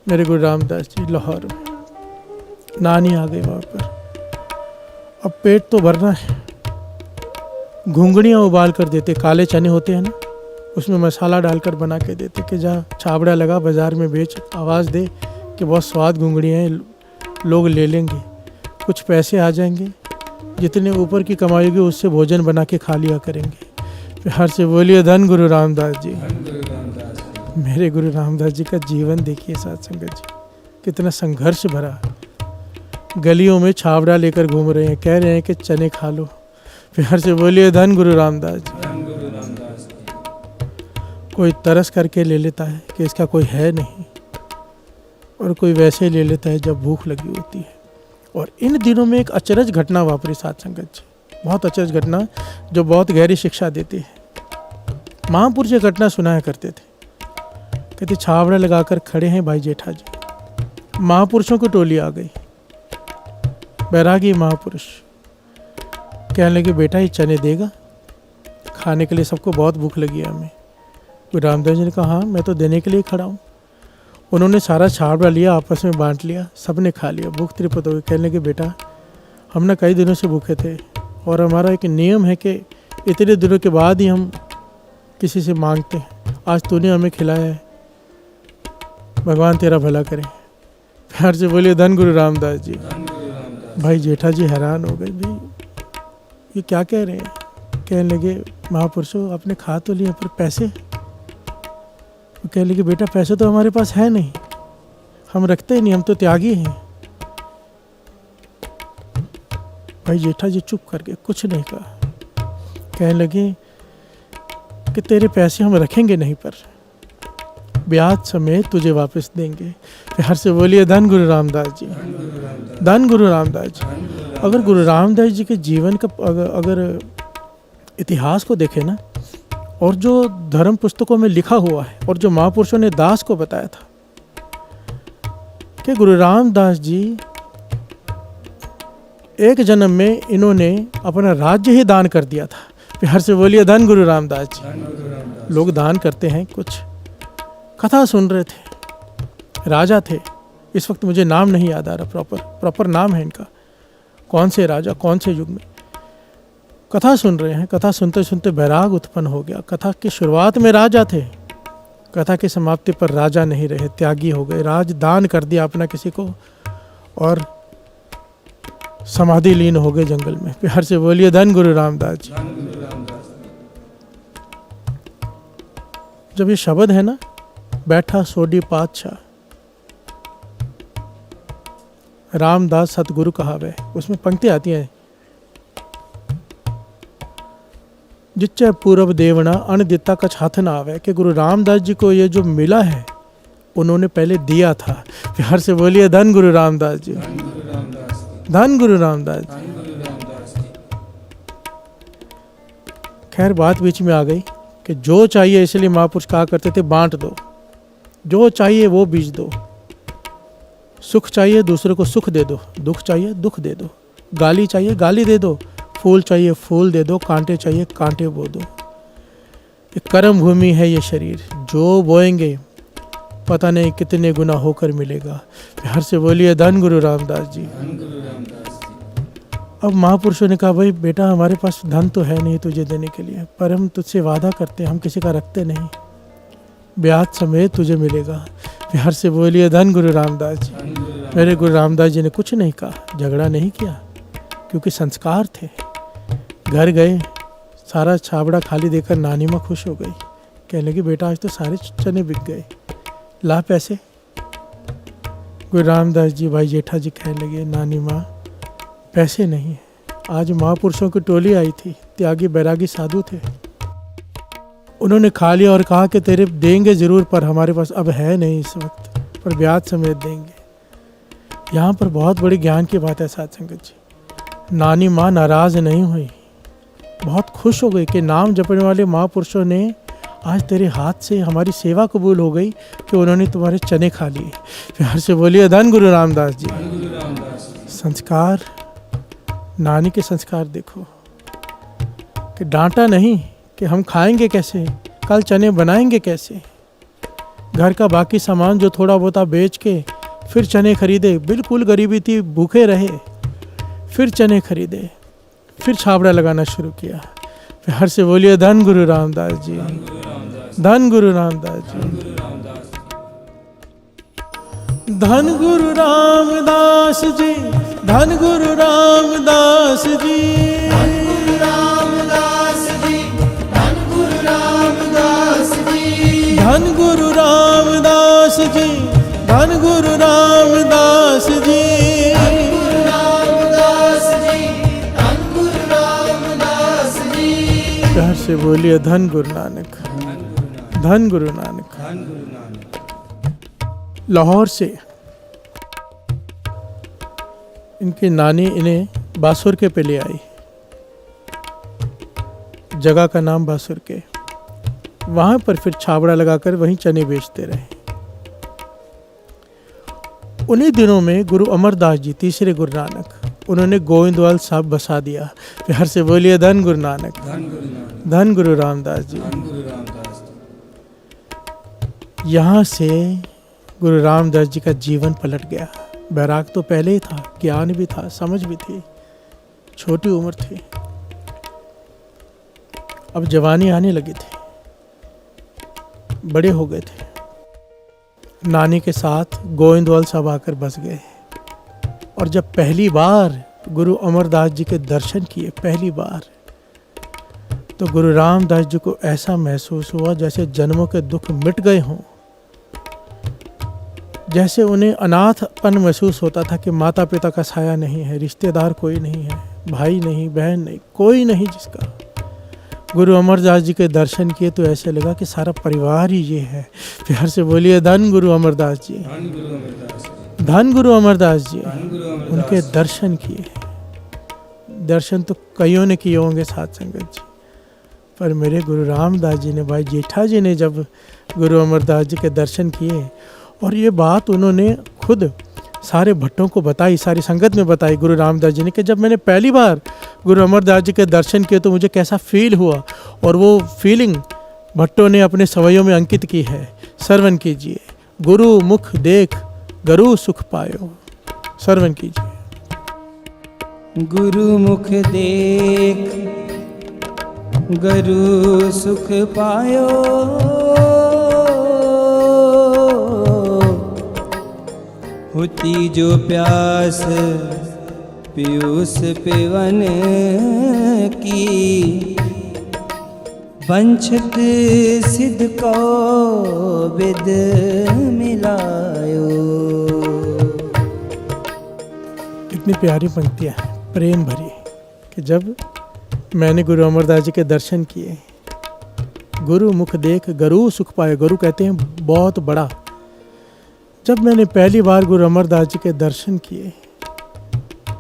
मेरे गुरु रामदास जी, लाहौर में। नानी आ गई वहाँ पर। अब पेट तो भरना है, घुंगड़ियाँ उबाल कर देते, काले चने होते हैं ना, उसमें मसाला डालकर बना के देते कि जा छाबड़ा लगा बाज़ार में बेच, आवाज़ दे कि बहुत स्वाद घुंगड़ियाँ हैं, लोग ले लेंगे, कुछ पैसे आ जाएंगे, जितने ऊपर की कमाई होगी उससे भोजन बना के खा लिया करेंगे। प्यार से बोलिए धन गुरु रामदास जी। मेरे गुरु रामदास जी का जीवन देखिए साथ संगत जी, कितना संघर्ष भरा। गलियों में छाबड़ा लेकर घूम रहे हैं, कह रहे हैं कि चने खा लो। प्यार से बोलिए धन गुरु रामदास जी। कोई तरस करके ले लेता है कि इसका कोई है नहीं, और कोई वैसे ले लेता है जब भूख लगी होती है। और इन दिनों में एक अचरज घटना वापरी साथ संगत जी, बहुत अचरज घटना जो बहुत गहरी शिक्षा देती है। महापुरुष ये घटना सुनाया करते थे, कहते छावड़ा लगाकर खड़े हैं भाई जेठा जी, महापुरुषों की टोली आ गई, बैरागी महापुरुष। कहने लगे बेटा ये चने देगा खाने के लिए, सबको बहुत भूख लगी है हमें। गुरु रामदास जी ने कहा हाँ मैं तो देने के लिए खड़ा हूँ। उन्होंने सारा छावड़ा लिया, आपस में बांट लिया, सब ने खा लिया, भूख तृप्त हो गई। कहने लगे बेटा हम ना कई दिनों से भूखे थे, और हमारा एक नियम है कि इतने दिनों के बाद ही हम किसी से मांगते हैं, आज तूने हमें खिलाया है, भगवान तेरा भला करे। प्यार से बोलिए धन गुरु रामदास जी। भाई जेठा जी हैरान हो गए, भाई ये क्या कह रहे हैं। कहने लगे महापुरुषों आपने खा तो लिया पर पैसे। वो कहने लगे बेटा पैसे तो हमारे पास है नहीं, हम रखते ही नहीं, हम तो त्यागी हैं। भाई जेठा जी चुप करके कुछ नहीं कहा। कहने लगे कि तेरे पैसे हम रखेंगे नहीं, पर ब्याज समेत तुझे वापस देंगे। प्यार से बोलिए धन गुरु रामदास जी। धन गुरु रामदास जी। अगर गुरु रामदास जी के जीवन का अगर इतिहास को देखें ना, और जो धर्म पुस्तकों में लिखा हुआ है, और जो महापुरुषों ने दास को बताया था कि गुरु रामदास जी एक जन्म में इन्होंने अपना राज्य ही दान कर दिया था। प्यार से बोलिए धन गुरु रामदास जी। लोग दान करते हैं कुछ। कथा सुन रहे थे, राजा थे, इस वक्त मुझे नाम नहीं याद आ रहा, प्रॉपर नाम है इनका, कौन से राजा कौन से युग में। कथा सुन रहे हैं, कथा सुनते सुनते बैराग उत्पन्न हो गया। कथा की शुरुआत में राजा थे, कथा की समाप्ति पर राजा नहीं रहे, त्यागी हो गए। राज दान कर दिया अपना किसी को, और समाधि लीन हो गए जंगल में। प्यार से बोलिए धन गुरु रामदास जी। जब ये शब्द है ना, बैठा सोडी पातशाह, रामदास सतगुरु कहावे, उसमें पंक्ति आती है, जिच्चे पूर्व देवना अन दिता कछ हाथ ना आवे। कि गुरु रामदास जी को ये जो मिला है उन्होंने पहले दिया था। प्यार से बोलिए धन गुरु रामदास जी। धन गुरु रामदास जी। खैर बात बीच में आ गई कि जो चाहिए, इसलिए महापुरुष कहा करते थे बांट दो, जो चाहिए वो बीज दो। सुख चाहिए दूसरे को सुख दे दो, दुख चाहिए दुख दे दो, गाली चाहिए गाली दे दो, फूल चाहिए फूल दे दो, कांटे चाहिए कांटे बो दो। ये कर्म भूमि है ये शरीर, जो बोएंगे पता नहीं कितने गुना होकर मिलेगा। प्यार से बोलिए धन गुरु रामदास जी। अब महापुरुषों ने कहा भाई बेटा हमारे पास धन तो है नहीं तुझे देने के लिए, पर हम तुझसे वादा करते हैं, हम किसी का रखते नहीं, ब्याज समेत तुझे मिलेगा। प्यार से बोलिए धन गुरु रामदास जी। मेरे गुरु रामदास जी ने कुछ नहीं कहा, झगड़ा नहीं किया, क्योंकि संस्कार थे। घर गए, सारा छाबड़ा खाली देकर नानी माँ खुश हो गई। कहने लगी बेटा आज तो सारे चने बिक गए, ला पैसे। गुरु रामदास जी भाई जेठा जी कहने लगे नानी माँ पैसे नहीं है। आज महापुरुषों की टोली आई थी, त्यागी बैरागी साधु थे, उन्होंने खा लिया और कहा कि तेरे देंगे ज़रूर, पर हमारे पास अब है नहीं इस वक्त, पर ब्याज समेत देंगे। यहाँ पर बहुत बड़ी ज्ञान की बात है साथ संगत जी। नानी माँ नाराज़ नहीं हुई, बहुत खुश हो गई कि नाम जपने वाले महापुरुषों ने आज तेरे हाथ से हमारी सेवा कबूल हो गई कि उन्होंने तुम्हारे चने खा लिए। प्यार से बोलिए धन गुरु रामदास जी। संस्कार, नानी के संस्कार देखो, कि डांटा नहीं कि हम खाएंगे कैसे, कल चने बनाएंगे कैसे, घर का बाकी सामान जो थोड़ा बहुत बेच के फिर चने खरीदे, बिल्कुल गरीबी थी, भूखे रहे, फिर चने खरीदे, फिर छाबड़ा लगाना शुरू किया। फिर हर से बोलिए धन गुरु रामदास जी, धन गुरु रामदास जी, धन गुरु रामदास जी, धन गुरु रामदास जी, धन गुरु रामदास जी, धन गुरु रामदास जी, धन गुरु रामदास जी, धन गुरु रामदास जी, गुरु रामदास जी, धन गुरु रामदास जी। प्यार से बोलिए धन गुरु नानक, धन गुरु नानक। लाहौर से इनकी नानी इन्हें बासुर के पे ले आई, जगह का नाम बासुर के। वहां पर फिर छाबड़ा लगाकर वहीं चने बेचते रहे। उन्हीं दिनों में गुरु अमरदास जी, तीसरे गुरु नानक, उन्होंने गोविंदवाल साहब बसा दिया। फिर हर से बोलिए धन गुरु नानक, धन गुरु रामदास जी। यहाँ से गुरु रामदास जी का जीवन पलट गया। बैराग तो पहले ही था, ज्ञान भी था, समझ भी थी, छोटी उम्र थी, अब जवानी आने लगी थी, बड़े हो गए थे। नानी के साथ गोविंदवाल साहब आकर बस गए। और जब पहली बार गुरु अमरदास जी के दर्शन किए, पहली बार, तो गुरु रामदास जी को ऐसा महसूस हुआ जैसे जन्मों के दुख मिट गए हों। जैसे उन्हें अनाथपन महसूस होता था कि माता पिता का साया नहीं है, रिश्तेदार कोई नहीं है, भाई नहीं, बहन नहीं, कोई नहीं जिसका। गुरु अमरदास जी के दर्शन किए तो ऐसे लगा कि सारा परिवार ही ये है। फिर हर से बोलिए धन गुरु अमरदास जी, धन गुरु अमरदास जी। उनके दर्शन किए, दर्शन तो कईयों ने किए होंगे साथ संगत जी, पर मेरे गुरु रामदास जी ने, भाई जेठा जी ने जब गुरु अमरदास जी के दर्शन किए, और ये बात उन्होंने खुद सारे भट्टों को बताई, सारी संगत में बताई गुरु रामदास जी ने, कि जब मैंने पहली बार गुरु अमरदास जी के दर्शन किए तो मुझे कैसा फील हुआ। और वो फीलिंग भट्टों ने अपने सवैयों में अंकित की है। श्रवण कीजिए, गुरु मुख देख गरु सुख पायो। श्रवण कीजिए। गुरु मुख देख गरु सुख पायो, होती जो प्यास पीयूष पिवन की, वंचित सिद्ध को विद मिलायो। कितनी प्यारी पंक्तियाँ हैं, प्रेम भरी, कि जब मैंने गुरु अमरदास जी के दर्शन किए, गुरु मुख देख गरु सुख पाए। गुरु कहते हैं बहुत बड़ा। जब मैंने पहली बार गुरु अमरदास जी के दर्शन किए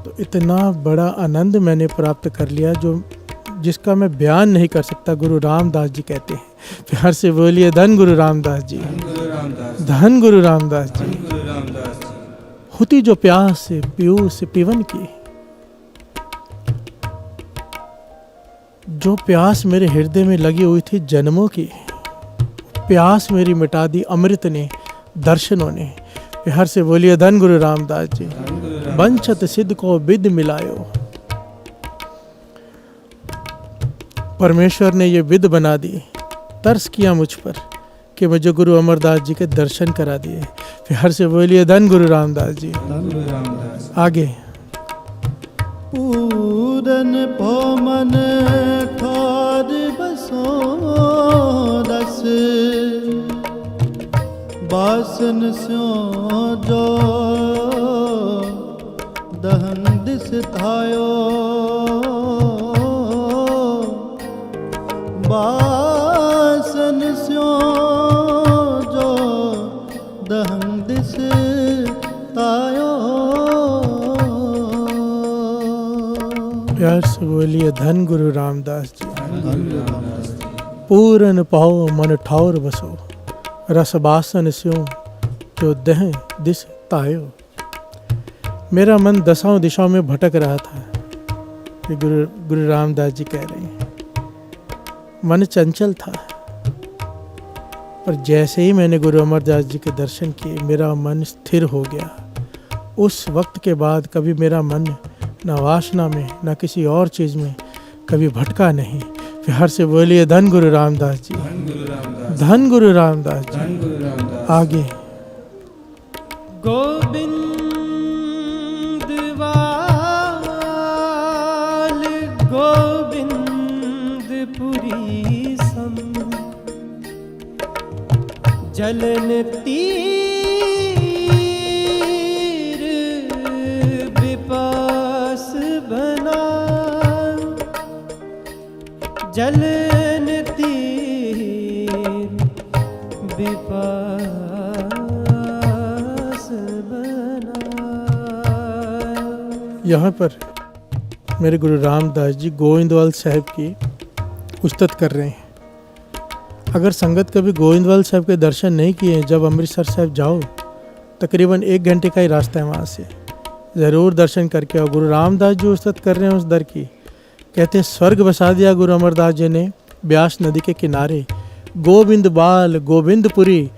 तो इतना बड़ा आनंद मैंने प्राप्त कर लिया जो जिसका मैं बयान नहीं कर सकता। गुरु रामदास जी कहते हैं। प्यार से बोलिए धन गुरु रामदास जी, धन गुरु रामदास जी। होती जो प्यास पीयूष पिवन की, जो प्यास मेरे हृदय में लगी हुई थी जन्मों की, प्यास मेरी मिटा दी अमृत ने, दर्शनों ने। हर से बोलिए धन गुरु रामदास जी। वंचित सिद्ध को विद मिलायो। परमेश्वर ने ये विद बना दी, तरस किया मुझ पर कि मुझे गुरु अमरदास जी के दर्शन करा दिए। फिर हर से बोलिए धन गुरु रामदास जी। आगे पूरन पौमन ठार बसो रस, बासन स्यो जो दहन दिस थायो, बासन स्यो जो दहन दिस तायो। प्यार से बोलिए धन गुरु रामदास जी। पूरन पाओ मन ठाउर बसो, रस बासन स्यो जो दह दिस तायो। मेरा मन दसों दिशाओं में भटक रहा था। ये गुरु रामदास जी कह रहे हैं। मन चंचल था, पर जैसे ही मैंने गुरु अमरदास जी के दर्शन किए मेरा मन स्थिर हो गया। उस वक्त के बाद कभी मेरा मन न वासना में न किसी और चीज़ में कभी भटका नहीं। प्यार से बोलिए धन गुरु रामदास जी, धन गुरु रामदास, धन गुरु रामदास जी। धन गुरु रामदास। आगे गोविंदवाल गोविंदपुरी सम जलन तीर विपास बना, जलन तीर विपास बना। यहाँ पर मेरे गुरु रामदास जी गोविंदवाल साहब की उस्तत कर रहे हैं। अगर संगत कभी गोविंदवाल साहब के दर्शन नहीं किए हैं, जब अमृतसर साहब जाओ तकरीबन 1 घंटे का ही रास्ता है वहाँ से, ज़रूर दर्शन करके आओ। गुरु रामदास जी उस्तत कर रहे हैं उस दर की। कहते हैं स्वर्ग बसा दिया गुरु अमरदास जी ने ब्यास नदी के किनारे। गोविंद बाल गोविंदपुरी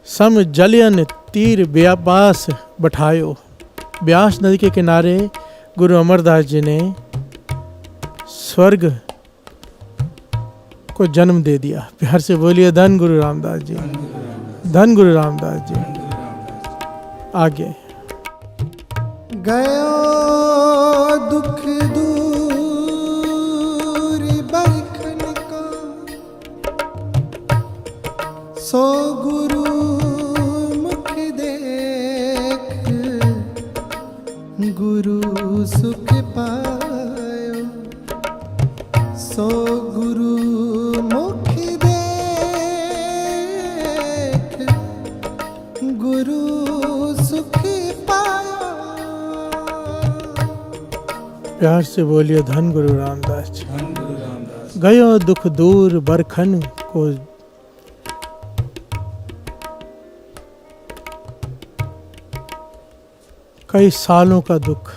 सम जलियन तीर व्यापास बैठायो। ब्यास नदी के किनारे गुरु अमरदास जी ने स्वर्ग को जन्म दे दिया। प्यार से बोलिए धन गुरु रामदास जी, धन गुरु रामदास जी। आगे गयो दुख दूर बरखन का, सो गुरु मुख देख गुरु सुख पायो। सो गुरु मुख देख गुरु सुख पायो। प्यार से बोलिए धन गुरु रामदास जी। धन गुरु रामदास। गयो दुख दूर बरखन को, कई सालों का दुख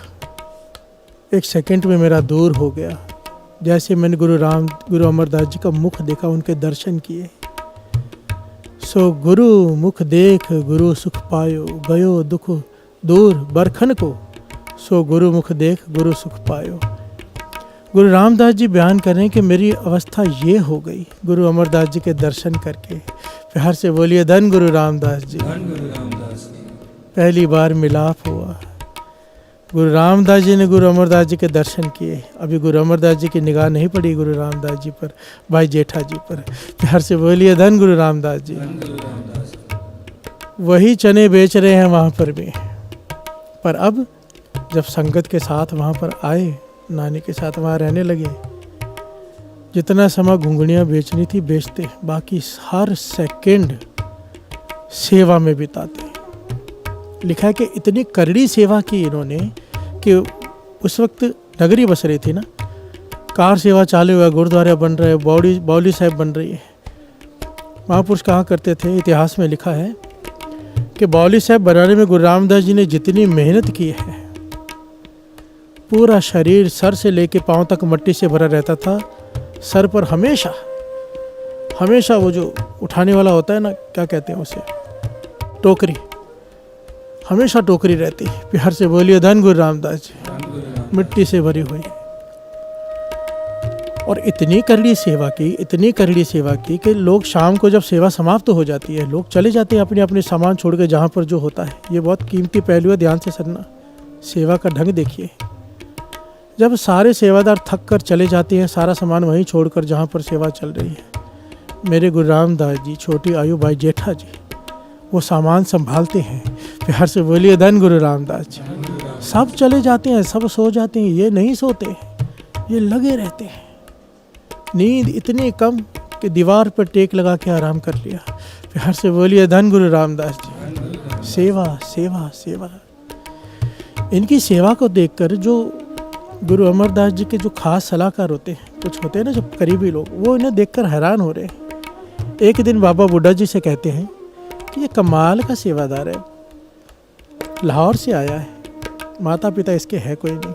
1 सेकंड में मेरा दूर हो गया। जैसे मैंने गुरु अमरदास जी का मुख देखा, उनके दर्शन किए। सो गुरु मुख देख गुरु सुख पायो, गयो दुख दूर बरखन को, सो गुरु मुख देख गुरु सुख पायो। गुरु रामदास जी बयान कर रहे हैं कि मेरी अवस्था ये हो गई गुरु अमरदास जी के दर्शन करके। प्यार से बोलिए धन गुरु रामदास जी। धन गुरु रामदास। पहली बार मिलाप हुआ, गुरु रामदास जी ने गुरु अमरदास जी के दर्शन किए। अभी गुरु अमरदास जी की निगाह नहीं पड़ी गुरु रामदास जी पर, भाई जेठा जी पर। प्यार से बोलिए धन गुरु रामदास जी। धन गुरु रामदास। वही चने बेच रहे हैं वहाँ पर भी। पर अब जब संगत के साथ वहाँ पर आए, नानी के साथ वहाँ रहने लगे, जितना समय घुंघणियाँ बेचनी थी बेचते, बाकी हर सेकंड सेवा में बिताते। लिखा है कि इतनी करड़ी सेवा की इन्होंने कि उस वक्त नगरी बस रही थी ना, कार सेवा चालू हुआ, गुरुद्वारा बन रहे, बावली साहब बन रही है। महापुरुष कहा करते थे, इतिहास में लिखा है कि बावली साहब बनाने में गुरु रामदास जी ने जितनी मेहनत की है, पूरा शरीर सर से लेके पांव तक मट्टी से भरा रहता था। सर पर हमेशा हमेशा वो जो उठाने वाला होता है ना, क्या कहते हैं उसे, टोकरी, हमेशा टोकरी रहती। प्यार से बोलिए धन गुरु रामदास जी। मिट्टी से भरी हुई। और इतनी करड़ी सेवा की, इतनी करड़ी सेवा की कि लोग शाम को जब सेवा समाप्त हो जाती है, लोग चले जाते हैं अपने अपने सामान छोड़ के जहाँ पर जो होता है। ये बहुत कीमती पहलू है, ध्यान से सुनना। सेवा का ढंग देखिए। जब सारे सेवादार थक कर चले जाते हैं, सारा सामान वहीं छोड़कर जहाँ पर सेवा चल रही है, मेरे गुरु रामदास जी, छोटी आयु भाई जेठा जी, वो सामान संभालते हैं। प्यार से बोलिए धन गुरु रामदास जी। सब चले जाते हैं, सब सो जाते हैं, ये नहीं सोते, ये लगे रहते हैं। नींद इतनी कम कि दीवार पर टेक लगा के आराम कर लिया। प्यार से बोलिए धन गुरु रामदास जी। सेवा सेवा सेवा। इनकी सेवा को देखकर जो गुरु अमरदास जी के जो खास सलाहकार होते हैं, कुछ होते हैं ना जो करीबी लोग, वो इन्हें देखकर हैरान हो रहे हैं। एक दिन बाबा बुड्ढा जी से कहते हैं कि ये कमाल का सेवादार है, लाहौर से आया है, माता पिता इसके है कोई नहीं,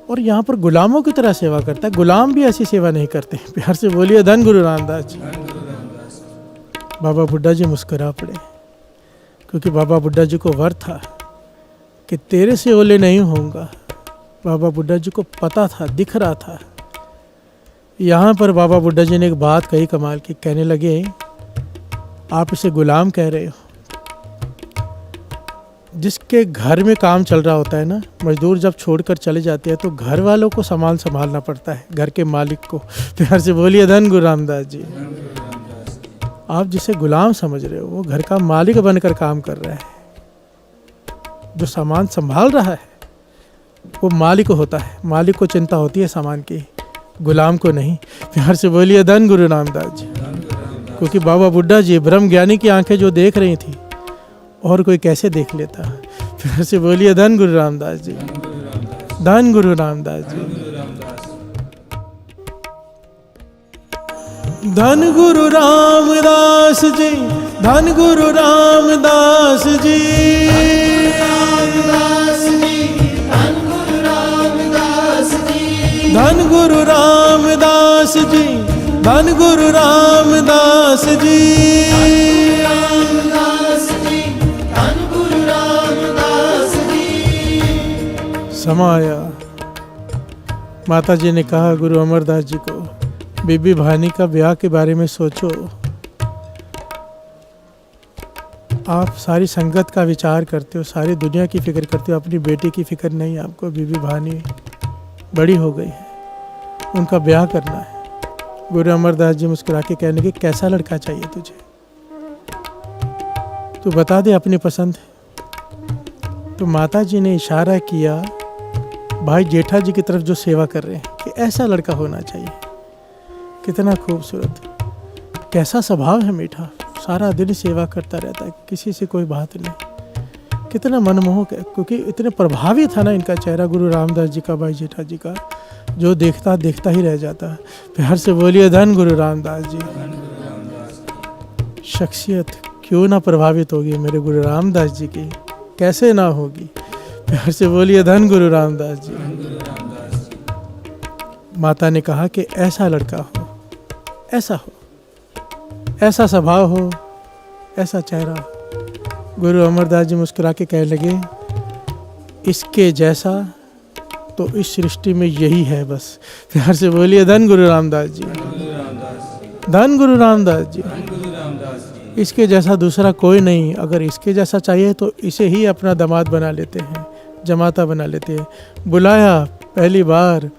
और यहाँ पर गुलामों की तरह सेवा करता है। गुलाम भी ऐसी सेवा नहीं करते। प्यार से बोलिए धन गुरु रामदास जी। बाबा बुड्ढा जी मुस्कुरा पड़े, क्योंकि बाबा बुड्ढा जी को वर था कि तेरे से ओले नहीं होऊंगा। बाबा बुड्ढा जी को पता था, दिख रहा था। यहाँ पर बाबा बुड्ढा जी ने एक बात कही कमाल की, कहने लगे आप इसे गुलाम कह रहे हो। जिसके घर में काम चल रहा होता है ना, मजदूर जब छोड़कर चले जाते हैं तो घर वालों को सामान संभालना पड़ता है, घर के मालिक को। प्यार से बोलिए धन गुरु रामदास जी। आप जिसे गुलाम समझ रहे हो वो घर का मालिक बनकर काम कर रहा है। जो सामान संभाल रहा है वो मालिक होता है, मालिक को चिंता होती है सामान की, गुलाम को नहीं। प्यार से बोलिए धन गुरु रामदास जी। क्योंकि बाबा बुड्ढा जी ब्रह्म ज्ञानी की आंखें जो देख रही थी और कोई कैसे देख लेता। प्यार से बोलिए धन गुरु रामदास जी, धन गुरु रामदास जी, धन गुरु रामदास जी, धन गुरु रामदास जी, धन गुरु रामदास जी, धन गुरु रामदास जी, धन गुरु रामदास जी। समा आया। माता जी ने कहा गुरु अमरदास जी को, बीबी भानी का ब्याह के बारे में सोचो। आप सारी संगत का विचार करते हो, सारी दुनिया की फिक्र करते हो, अपनी बेटी की फिक्र नहीं आपको। बीबी भानी बड़ी हो गई है, उनका ब्याह करना है। गुरु अमरदास जी मुस्कुरा के कहने लगे कैसा लड़का चाहिए तुझे, तू बता दे अपनी पसंद। तो माता जी ने इशारा किया भाई जेठा जी की तरफ जो सेवा कर रहे हैं कि ऐसा लड़का होना चाहिए। कितना खूबसूरत, कैसा स्वभाव है मीठा, सारा दिन सेवा करता रहता है, किसी से कोई बात नहीं। कितना मनमोहक है, क्योंकि इतने प्रभावी था ना इनका चेहरा गुरु रामदास जी का, भाई जेठा जी का, जो देखता देखता ही रह जाता। प्यार से बोलिए धन गुरु रामदास जी। शख्सियत क्यों ना प्रभावित होगी मेरे गुरु रामदास जी की, कैसे ना होगी। प्यार से बोलिए धन गुरु रामदास जी। माता ने कहा कि ऐसा लड़का हो, ऐसा हो, ऐसा स्वभाव हो, ऐसा चेहरा हो। गुरु अमरदास जी मुस्कुरा के कहने लगे इसके जैसा तो इस सृष्टि में यही है बस। प्यार से बोलिए धन गुरु रामदास जी, धन गुरु रामदास जी। इसके जैसा दूसरा कोई नहीं। अगर इसके जैसा चाहिए तो इसे ही अपना दामाद बना लेते हैं, जमाता बना लेते हैं। बुलाया पहली बार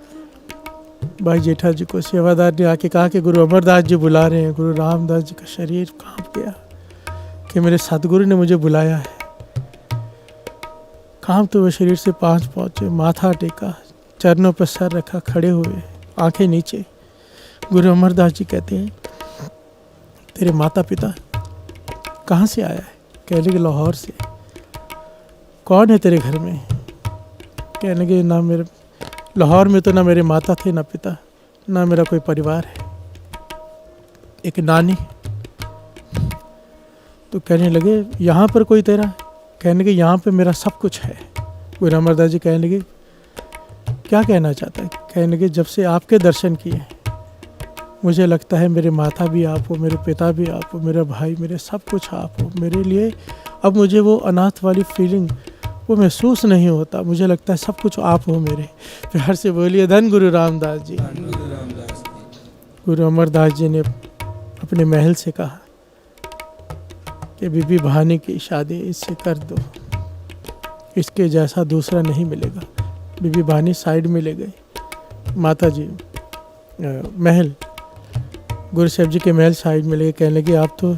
भाई जेठा जी को, सेवादार ने आके कहा कि गुरु अमरदास जी बुला रहे हैं। गुरु रामदास जी का शरीर कांप गया कि मेरे सतगुरु ने मुझे बुलाया है। कांपते हुए शरीर से पास पहुँचे, माथा टेका, चरणों पर सर रखा, खड़े हुए, आंखें नीचे। गुरु अमरदास जी कहते हैं तेरे माता पिता कहाँ से आया है? कहने लगे लाहौर से। कौन है तेरे घर में? कहने लगे ना मेरे लाहौर में तो ना मेरे माता थे, ना पिता, ना मेरा कोई परिवार है, एक नानी। तो कहने लगे यहाँ पर कोई तेरा? कहने लगे यहाँ पे मेरा सब कुछ है। गुरु अमरदास जी कहने लगे क्या कहना चाहता है? कहने लगे जब से आपके दर्शन किए मुझे लगता है मेरे माता भी आप हो, मेरे पिता भी आप हो, मेरा भाई, मेरे सब कुछ आप हो। मेरे लिए अब मुझे वो अनाथ वाली फीलिंग वो महसूस नहीं होता, मुझे लगता है सब कुछ आप हो मेरे। प्यार से बोलिए धन गुरु रामदास जी। गुरु अमरदास जी ने अपने महल से कहा कि बीबी भानी की शादी इससे कर दो, इसके जैसा दूसरा नहीं मिलेगा। बीबी भानी साइड में ले गई। माता जी महल, गुरु साहब जी के महल साइड में ले, कहने लगे आप तो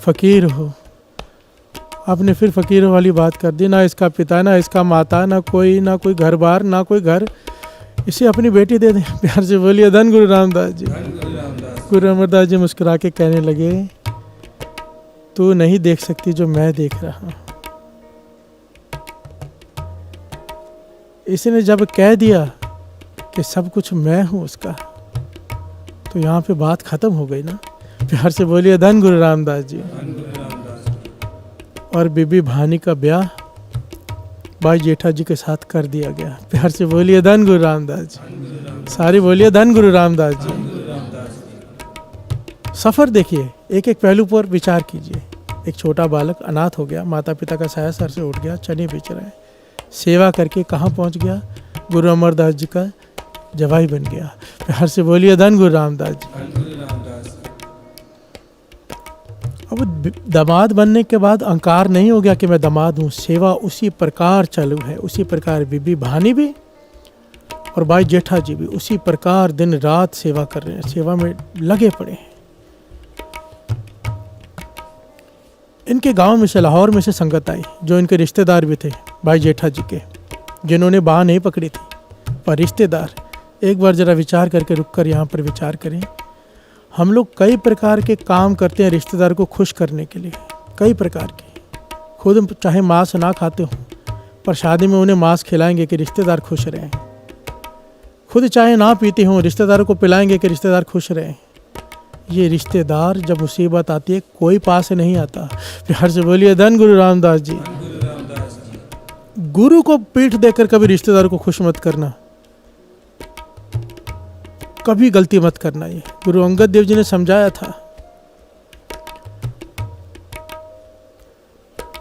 फ़कीर हो। आपने फिर फ़कीरों वाली बात कर दी, ना इसका पिता, ना इसका माता, ना कोई घर बार, ना कोई घर, इसे अपनी बेटी दे दें। प्यार से बोलिए धन गुरु रामदास जी। गुरु अमरदास जी मुस्कुरा के कहने लगे तू नहीं देख सकती जो मैं देख रहा हूँ। इसने जब कह दिया कि सब कुछ मैं हूँ उसका, तो यहाँ पे बात खत्म हो गई ना। प्यार से बोलिए धन गुरु रामदास जी। और बीबी भानी का ब्याह भाई जेठा जी के साथ कर दिया गया। प्यार से बोलिए धन गुरु रामदास जी। सारी बोलिए धन गुरु रामदास जी। सफ़र देखिए, एक एक पहलू पर विचार कीजिए। एक छोटा बालक अनाथ हो गया, माता पिता का साया सर से उठ गया, चने बेच रहा है, सेवा करके कहाँ पहुँच गया? गुरु अमरदास जी का जवाई बन गया। प्यार से बोलिए धन गुरु रामदास जी। अब दामाद बनने के बाद अहंकार नहीं हो गया कि मैं दामाद हूँ, सेवा उसी प्रकार चालू है। उसी प्रकार बीबी भानी भी और भाई जेठा जी भी उसी प्रकार दिन रात सेवा कर रहे हैं, सेवा में लगे पड़े हैं। इनके गांव में से, लाहौर में से संगत आई, जो इनके रिश्तेदार भी थे भाई जेठा जी के, जिन्होंने बाह नहीं पकड़ी थी, पर रिश्तेदार। एक बार ज़रा विचार करके रुक कर यहाँ पर विचार करें। हम लोग कई प्रकार के काम करते हैं रिश्तेदार को खुश करने के लिए, कई प्रकार के। खुद चाहे मांस ना खाते हों, पर शादी में उन्हें मांस खिलाएंगे कि रिश्तेदार खुश रहें। खुद चाहे ना पीते हों, रिश्तेदारों को पिलाएंगे कि रिश्तेदार खुश रहें। ये रिश्तेदार जब मुसीबत आती है कोई पास नहीं आता। प्यार से बोलिए धन गुरु रामदास जी। गुरु को पीठ देकर कभी रिश्तेदार को खुश मत करना, कभी गलती मत करना। ये गुरु अंगद देव जी ने समझाया था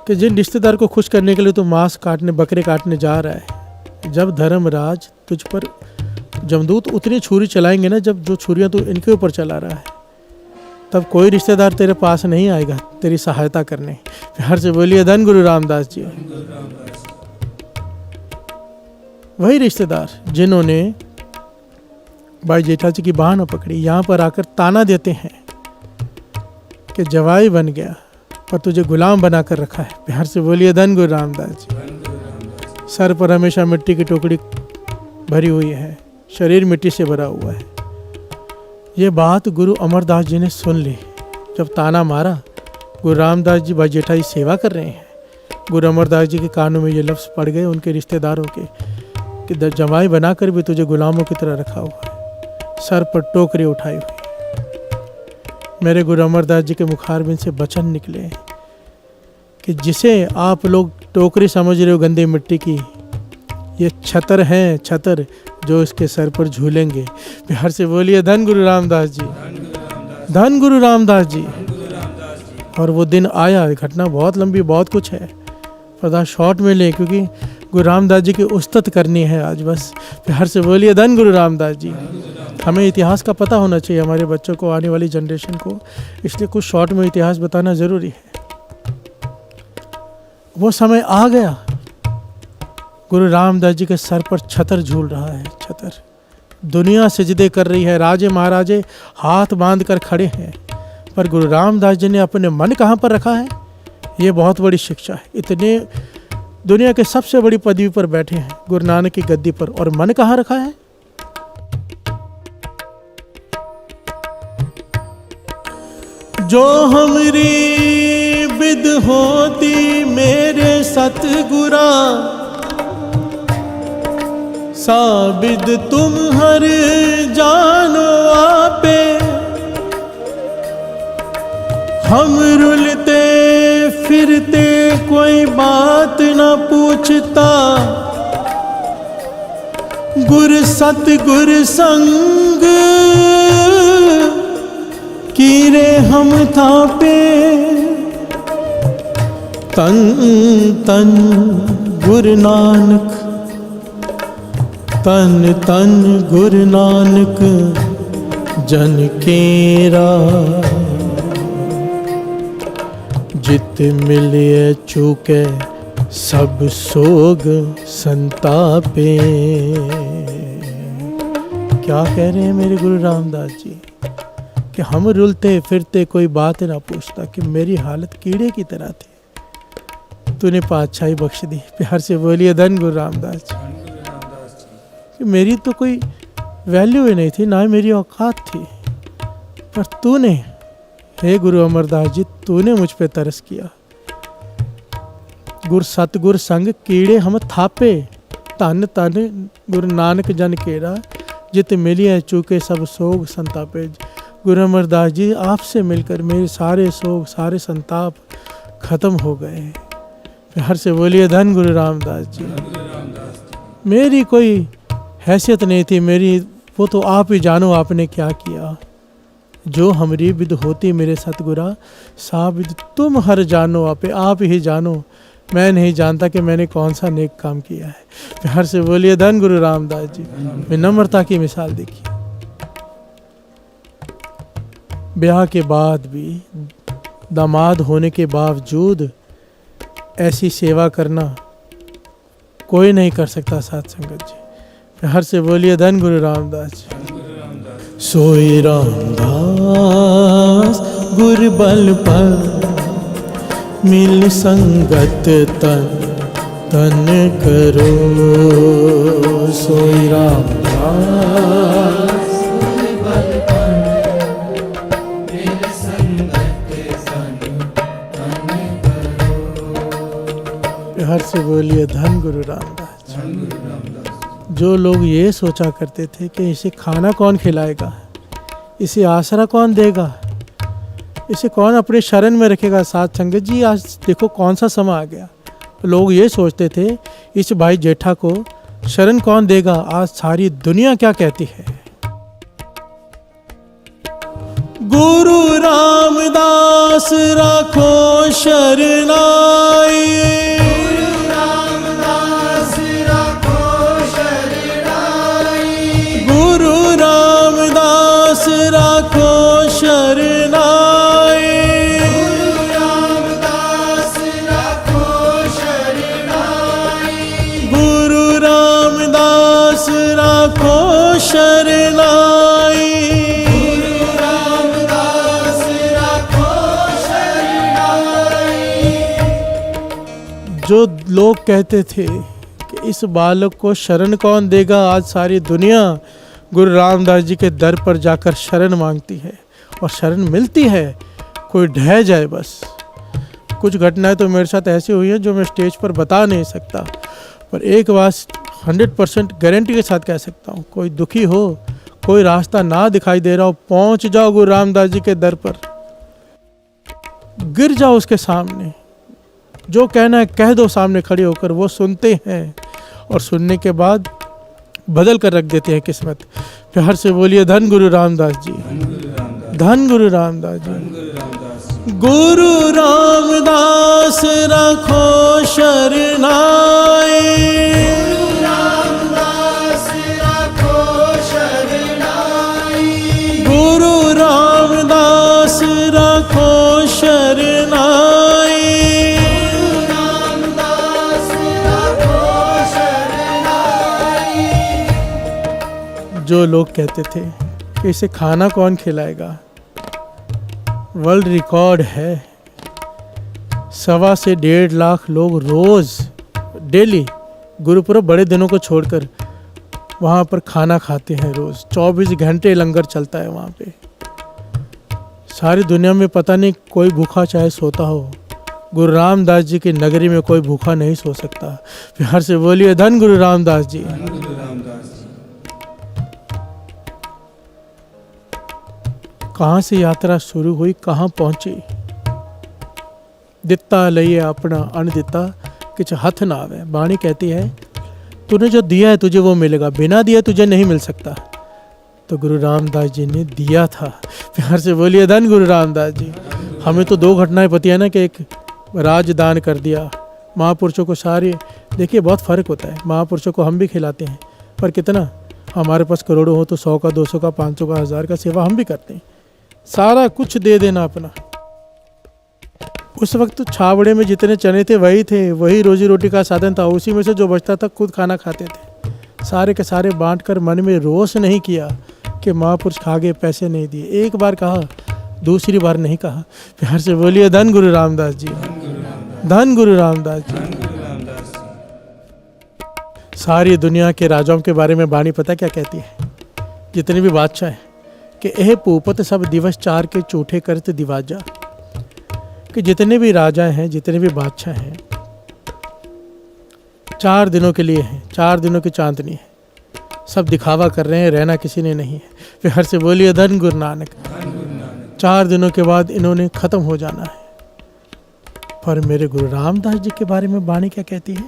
कि जिन रिश्तेदार को खुश करने के लिए तो मांस काटने, बकरे काटने जा रहा है, जब धर्मराज तुझ पर जमदूत उतनी छुरी चलाएंगे ना, जब जो छुरियां तू इनके ऊपर चला रहा है, तब कोई रिश्तेदार तेरे पास नहीं आएगा तेरी सहायता करने। प्यार से बोलिए धन गुरु रामदास जी। वही रिश्तेदार जिन्होंने भाई जेठा जी की बाह न पकड़ी, यहाँ पर आकर ताना देते हैं कि जवाई बन गया पर तुझे गुलाम बना कर रखा है। प्यार से बोलिए धन गुरु रामदास जी। सर पर हमेशा मिट्टी की टोकरी भरी हुई है, शरीर मिट्टी से भरा हुआ है। ये बात गुरु अमरदास जी ने सुन ली। जब ताना मारा, गुरु रामदास जी भाई जेठा जी सेवा कर रहे हैं, गुरु अमरदास जी के कानों में ये लफ्ज़ पड़ गए उनके रिश्तेदारों के कि जवाई बनाकर भी तुझे गुलामों की तरह रखा हुआ है, सर पर टोकरी उठाई हुई। मेरे गुरु अमरदास जी के मुखारबिन से वचन निकले कि जिसे आप लोग टोकरी समझ रहे हो गंदी मिट्टी की, ये छतर हैं, छतर जो इसके सर पर झूलेंगे। प्यार से बोलिए धन गुरु रामदास जी, धन गुरु रामदास जी। और वो दिन आया। घटना बहुत लंबी, बहुत कुछ है, पर शॉर्ट में ले, क्योंकि गुरु रामदास जी की उस्तत करनी है आज बस। प्यार से बोलिए धन गुरु रामदास जी। हमें इतिहास का पता होना चाहिए हमारे बच्चों को, आने वाली जनरेशन को, इसलिए कुछ शॉर्ट में इतिहास बताना ज़रूरी है। वो समय आ गया, गुरु रामदास जी के सर पर छतर झूल रहा है, छतर। दुनिया सिजदे कर रही है, राजे महाराजे हाथ बांध कर खड़े हैं, पर गुरु रामदास जी ने अपने मन कहाँ पर रखा है? ये बहुत बड़ी शिक्षा है। इतने दुनिया के सबसे बड़ी पदवी पर बैठे हैं, गुरु नानक की गद्दी पर, और मन कहाँ रखा है? जो हमरी विद होती मेरे सतगुरा, साबिद तुम हर जानो आपे। हम रुलते फिरते कोई बात न पूछता, गुर सतगुर संग कीरे हम थापे। तन तन गुरु नानक, तन तन गुरु नानक जन केरा। जित मिलिए चूके सब सोग संतापे। क्या कह रहे हैं मेरे गुरु रामदास जी कि हम रुलते फिरते कोई बात ना पूछता, कि मेरी हालत कीड़े की तरह थी, तूने पातशाही बख्श दी। प्यार से बोलिए धन गुरु रामदास जी। कि मेरी तो कोई वैल्यू ही नहीं थी, ना ही मेरी औकात थी, पर तूने, हे गुरु अमरदास जी, तूने मुझ पे तरस किया। गुर सतगुर संग कीड़े हम थापे। तन तन गुरु नानक जन केरा, जित मिलिए चूके सब सोग संतापे। गुरु अमरदास जी, आपसे मिलकर मेरे सारे सोग, सारे संताप खत्म हो गए। प्यार से बोलिए धन गुरु रामदास जी। मेरी कोई हैसियत नहीं थी, मेरी वो तो आप ही जानो आपने क्या किया। जो हमरी विद होती मेरे सतगुरा, सा विद तुम हर जानो आपे, आप ही जानो, मैं नहीं जानता कि मैंने कौन सा नेक काम किया है। प्यार से बोलिए धन गुरु रामदास जी। मैं नम्रता की मिसाल देखी। ब्याह के बाद भी, दामाद होने के बावजूद ऐसी सेवा करना कोई नहीं कर सकता साथ संगत जी। प्यार से बोलिए धन गुरु रामदास जी। सोई रामदास गुर बल पर मिल संगत तन तन करो। सोई रामदास गुर बल पर मिल संगत तन तन करो। प्यार से बोलिए धन गुरु रामदास जी। धन गुरु रामदास। जो लोग ये सोचा करते थे कि इसे खाना कौन खिलाएगा, इसे आसरा कौन देगा, इसे कौन अपने शरण में रखेगा, साथ संगत जी आज देखो कौन सा समय आ गया। लोग ये सोचते थे इस भाई जेठा को शरण कौन देगा, आज सारी दुनिया क्या कहती है। गुरु रामदास राखो शरणाई, गुरु रामदास राखो शरणाई, गुरु रामदास राखो शरणाई, गुरु रामदास राखो शरणाई, गुरु रामदास राखो शरणाई। गुरु रामदास राखो शरणाई। जो लोग कहते थे कि इस बालक को शरण कौन देगा, आज सारी दुनिया गुरु रामदास जी के दर पर जाकर शरण मांगती है और शरण मिलती है। कोई ढह जाए बस। कुछ घटनाएं तो मेरे साथ ऐसी हुई हैं जो मैं स्टेज पर बता नहीं सकता, पर एक बात 100% गारंटी के साथ कह सकता हूँ, कोई दुखी हो, कोई रास्ता ना दिखाई दे रहा हो, पहुँच जाओ गुरु रामदास जी के दर पर, गिर जाओ उसके सामने, जो कहना है कह दो सामने खड़े होकर। वो सुनते हैं और सुनने के बाद बदल कर रख देते हैं किस्मत। प्यार से बोलिए धन गुरु रामदास जी। धन गुरु रामदास जी। गुरु रामदास रखो शरणाई, गुरु रामदास राखो शरणाई, गुरु रामदास रखो शरणाई। गुरु रामदास राखो शरणाई। जो लोग कहते थे कि इसे खाना कौन खिलाएगा, वर्ल्ड रिकॉर्ड है 1.25 से 1.5 लाख लोग रोज डेली गुरुपुरब बड़े दिनों को छोड़कर वहाँ पर खाना खाते हैं। रोज 24 घंटे लंगर चलता है वहाँ पे। सारी दुनिया में पता नहीं कोई भूखा चाहे सोता हो, गुरु रामदास जी की नगरी में कोई भूखा नहीं सो सकता। प्यार से बोलिए धन गुरु रामदास जी। गुरु रामदास जी। कहाँ से यात्रा शुरू हुई, कहाँ पहुंची। दिता लइए अपना अन दिता किछ हथ ना आवे। बाणी कहती है तूने जो दिया है तुझे वो मिलेगा, बिना दिया तुझे नहीं मिल सकता। तो गुरु रामदास जी ने दिया था। प्यार से बोलिए धन गुरु रामदास जी। हमें तो 2 घटनाएं पता है ना, कि एक राजदान कर दिया महापुरुषों को। सारे देखिए बहुत फ़र्क होता है, महापुरुषों को हम भी खिलाते हैं, पर कितना, हमारे पास करोड़ों हो तो 100 का 200 का 500 का 1000 का सेवा हम भी करते हैं। सारा कुछ दे देना अपना। उस वक्त तो छावड़े में जितने चने थे वही थे, वही रोजी रोटी का साधन था। उसी में से जो बचता था खुद खाना खाते थे। सारे के सारे बांट कर मन में रोष नहीं किया कि महापुरुष खा गए, पैसे नहीं दिए। एक बार कहा, दूसरी बार नहीं कहा। प्यार से बोलिए धन गुरु रामदास जी। धन गुरु रामदास जी। सारी दुनिया के राजाओं के बारे में बाणी पता क्या कहती है, जितने भी बादशाह हैं, कि एह पूपत सब दिवस 4 के चूठे करत दिवाजा। कि जितने भी राजा हैं, जितने भी बादशाह हैं, 4 दिनों के लिए हैं, 4 दिनों की चांदनी है। सब दिखावा कर रहे हैं, रहना किसी ने नहीं है। प्यार से बोलिए धन गुरु नानक। 4 दिनों के बाद इन्होंने खत्म हो जाना है। पर मेरे गुरु रामदास जी के बारे में बाणी क्या कहती है,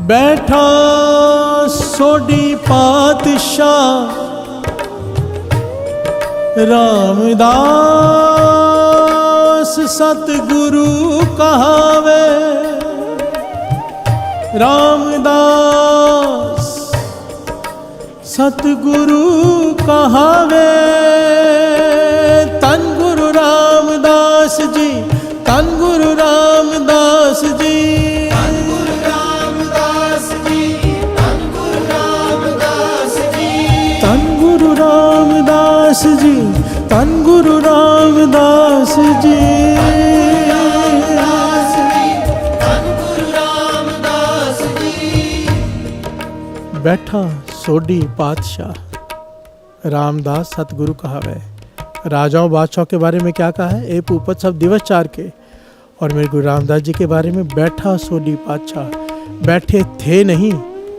बैठा सोडी पातशाह रामदास सतगुरु कहावे, रामदास सतगुरु कहावे। तन गुरु रामदास जी, तन गुरु रामदास जी, तन गुरु रामदास जी, तन गुरु रामदास जी, तन गुरु रामदास जी, तन गुरु रामदास जी। तन गुरु रामदास जी। बैठा सोडी पातशाह रामदास सतगुरु कहावे। राजाओं बादशाह के बारे में क्या कहा है? ए पूपत सब दिवस चार के। और मेरे गुरु रामदास जी के बारे में बैठा सोडी पातशाह, बैठे थे नहीं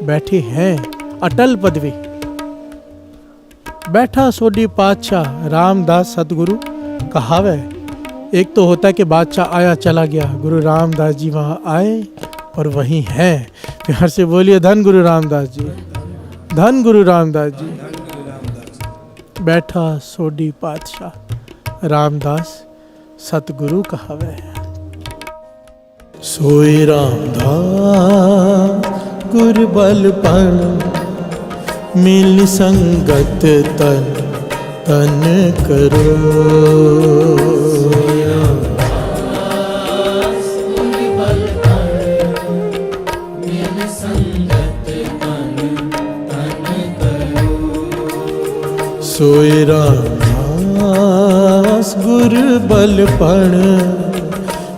बैठे हैं, अटल पदवी। बैठा सोडी पातशाह रामदास सतगुरु कहावे। एक तो होता है कि बादशाह आया चला गया, गुरु रामदास जी वहाँ आए और वहीं हैं। प्यार से बोलिए धन गुरु रामदास जी, धन गुरु रामदास जी। बैठा सोडी पातशाह रामदास सतगुरु कहावे। सोई रामदास गुर बलपन, मिल संगत तन तन करो। सोई रामदास गुर बलपण,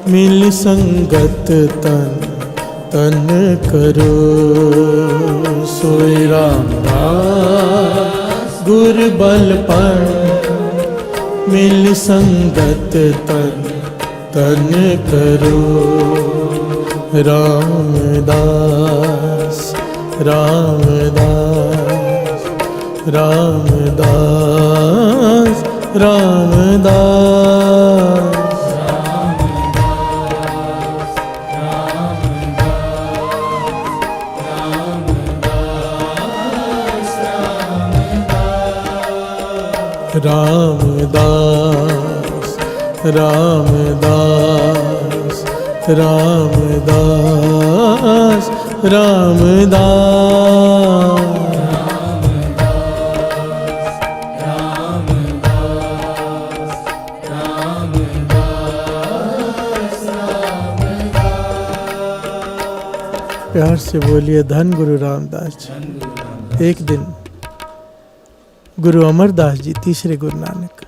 मिल संगत तन तन करो। सोई रामदास गुर बलपण, मिल संगत तन तन करो। रामदास रामदास रामदास रामदास। रामदास रामदास रामदास रामदास। प्यार से बोलिए धन गुरु रामदास जी। एक दिन गुरु अमरदास जी, तीसरे गुरु नानक,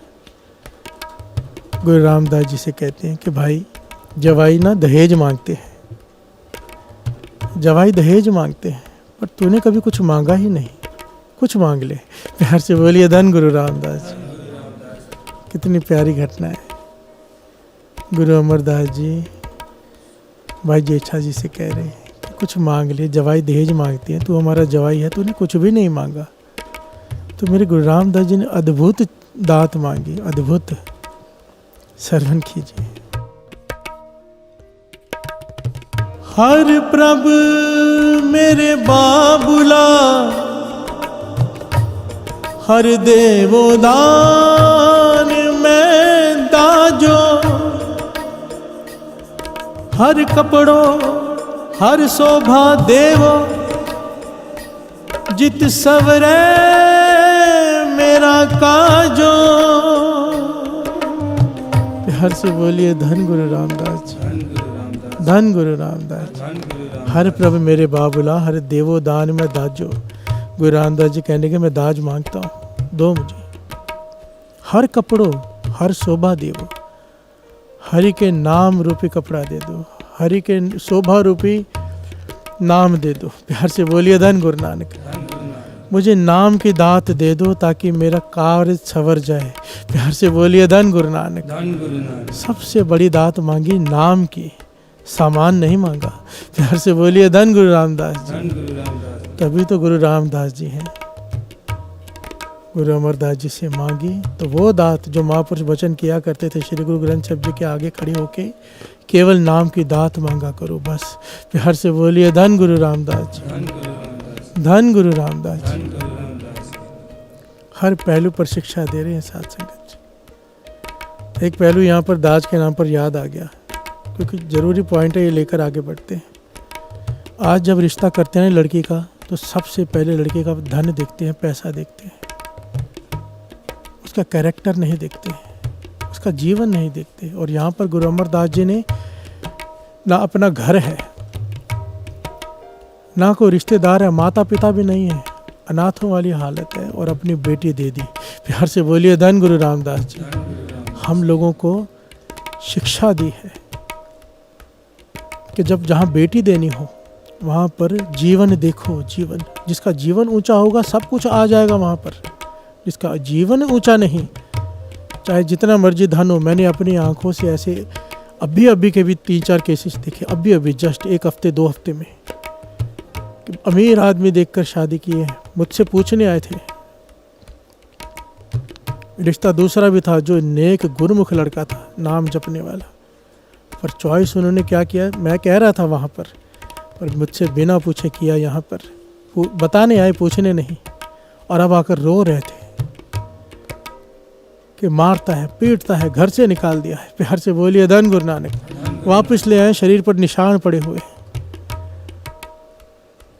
गुरु रामदास जी से कहते हैं कि भाई जवाई ना दहेज मांगते हैं, जवाई दहेज मांगते हैं, पर तूने कभी कुछ मांगा ही नहीं, कुछ मांग ले। प्यार से बोलिए धन गुरु रामदास जी। कितनी प्यारी घटना है। गुरु अमरदास जी भाई जेठा जी से कह रहे हैं कि कुछ मांग ले, जवाई दहेज मांगती है, तू हमारा जवाई है, तूने कुछ भी नहीं मांगा। तो मेरे गुरु रामदास जी ने अद्भुत दात मांगी, अद्भुत। श्रवण कीजिए। हर प्रभ मेरे बाबुला, हर देवो दान मैं दाजो। हर कपड़ो हर शोभा देवो, जित सवरे मेरा काजो। प्यार से बोलिए धन गुरु रामदास जी, धन गुरु रामदास जी। हर प्रभु मेरे बाबुला, हर देवो दान में दाजो। गुरु रामदास जी कहने के मैं दाज मांगता हूँ, दो मुझे। हर कपड़ों हर शोभा देवो, हरि के नाम रूपी कपड़ा दे दो, हरि के शोभा रूपी नाम दे दो। प्यार से बोलिए धन गुरु नानक। मुझे नाम की दात दे दो ताकि मेरा कार्य सवर जाए। प्यार से बोलिए धन गुरु नानक। सबसे बड़ी दात मांगी नाम की, सामान नहीं मांगा। प्यार से बोलिए धन गुरु रामदास जी। तभी तो गुरु रामदास जी हैं। गुरु अमरदास जी से मांगी तो वो दात जो महापुरुष वचन किया करते थे श्री गुरु ग्रंथ साहिब जी के आगे खड़े होके, केवल नाम की दात मांगा करो बस। प्यार से बोलिए धन गुरु रामदास जी, धन गुरु रामदास जी। धन गुरु रामदास जी। हर पहलू पर शिक्षा दे रहे हैं साथ संगत जी। एक पहलू यहाँ पर दाज के नाम पर याद आ गया, क्योंकि ज़रूरी पॉइंट है, ये लेकर आगे बढ़ते हैं। आज जब रिश्ता करते हैं लड़की का, तो सबसे पहले लड़के का धन देखते हैं, पैसा देखते हैं, उसका कैरेक्टर नहीं देखते, उसका जीवन नहीं देखते। और यहाँ पर गुरु अमरदास जी ने ना अपना घर है, ना कोई रिश्तेदार है, माता पिता भी नहीं है, अनाथों वाली हालत है, और अपनी बेटी दे दी। प्यार से बोलिए धन गुरु रामदास जी। हम लोगों को शिक्षा दी है कि जब जहाँ बेटी देनी हो वहाँ पर जीवन देखो। जीवन, जिसका जीवन ऊंचा होगा सब कुछ आ जाएगा वहाँ पर। जिसका जीवन ऊंचा नहीं, चाहे जितना मर्जी धन हो। मैंने अपनी आंखों से ऐसे अभी के भी 3-4 केसेस देखे, अभी जस्ट 1 हफ्ते 2 हफ्ते में, कि अमीर आदमी देखकर शादी किए। मुझसे पूछने आए थे, रिश्ता दूसरा भी था जो नेक गुरमुख लड़का था, नाम जपने वाला, पर चॉइस उन्होंने क्या किया, मैं कह रहा था वहाँ पर मुझसे बिना पूछे किया। यहाँ पर बताने आए, पूछने नहीं, और अब आकर रो रहे थे कि मारता है, पीटता है, घर से निकाल दिया है। प्यार से बोलिए धन गुरु नानक। वापस ले आए, शरीर पर निशान पड़े हुए।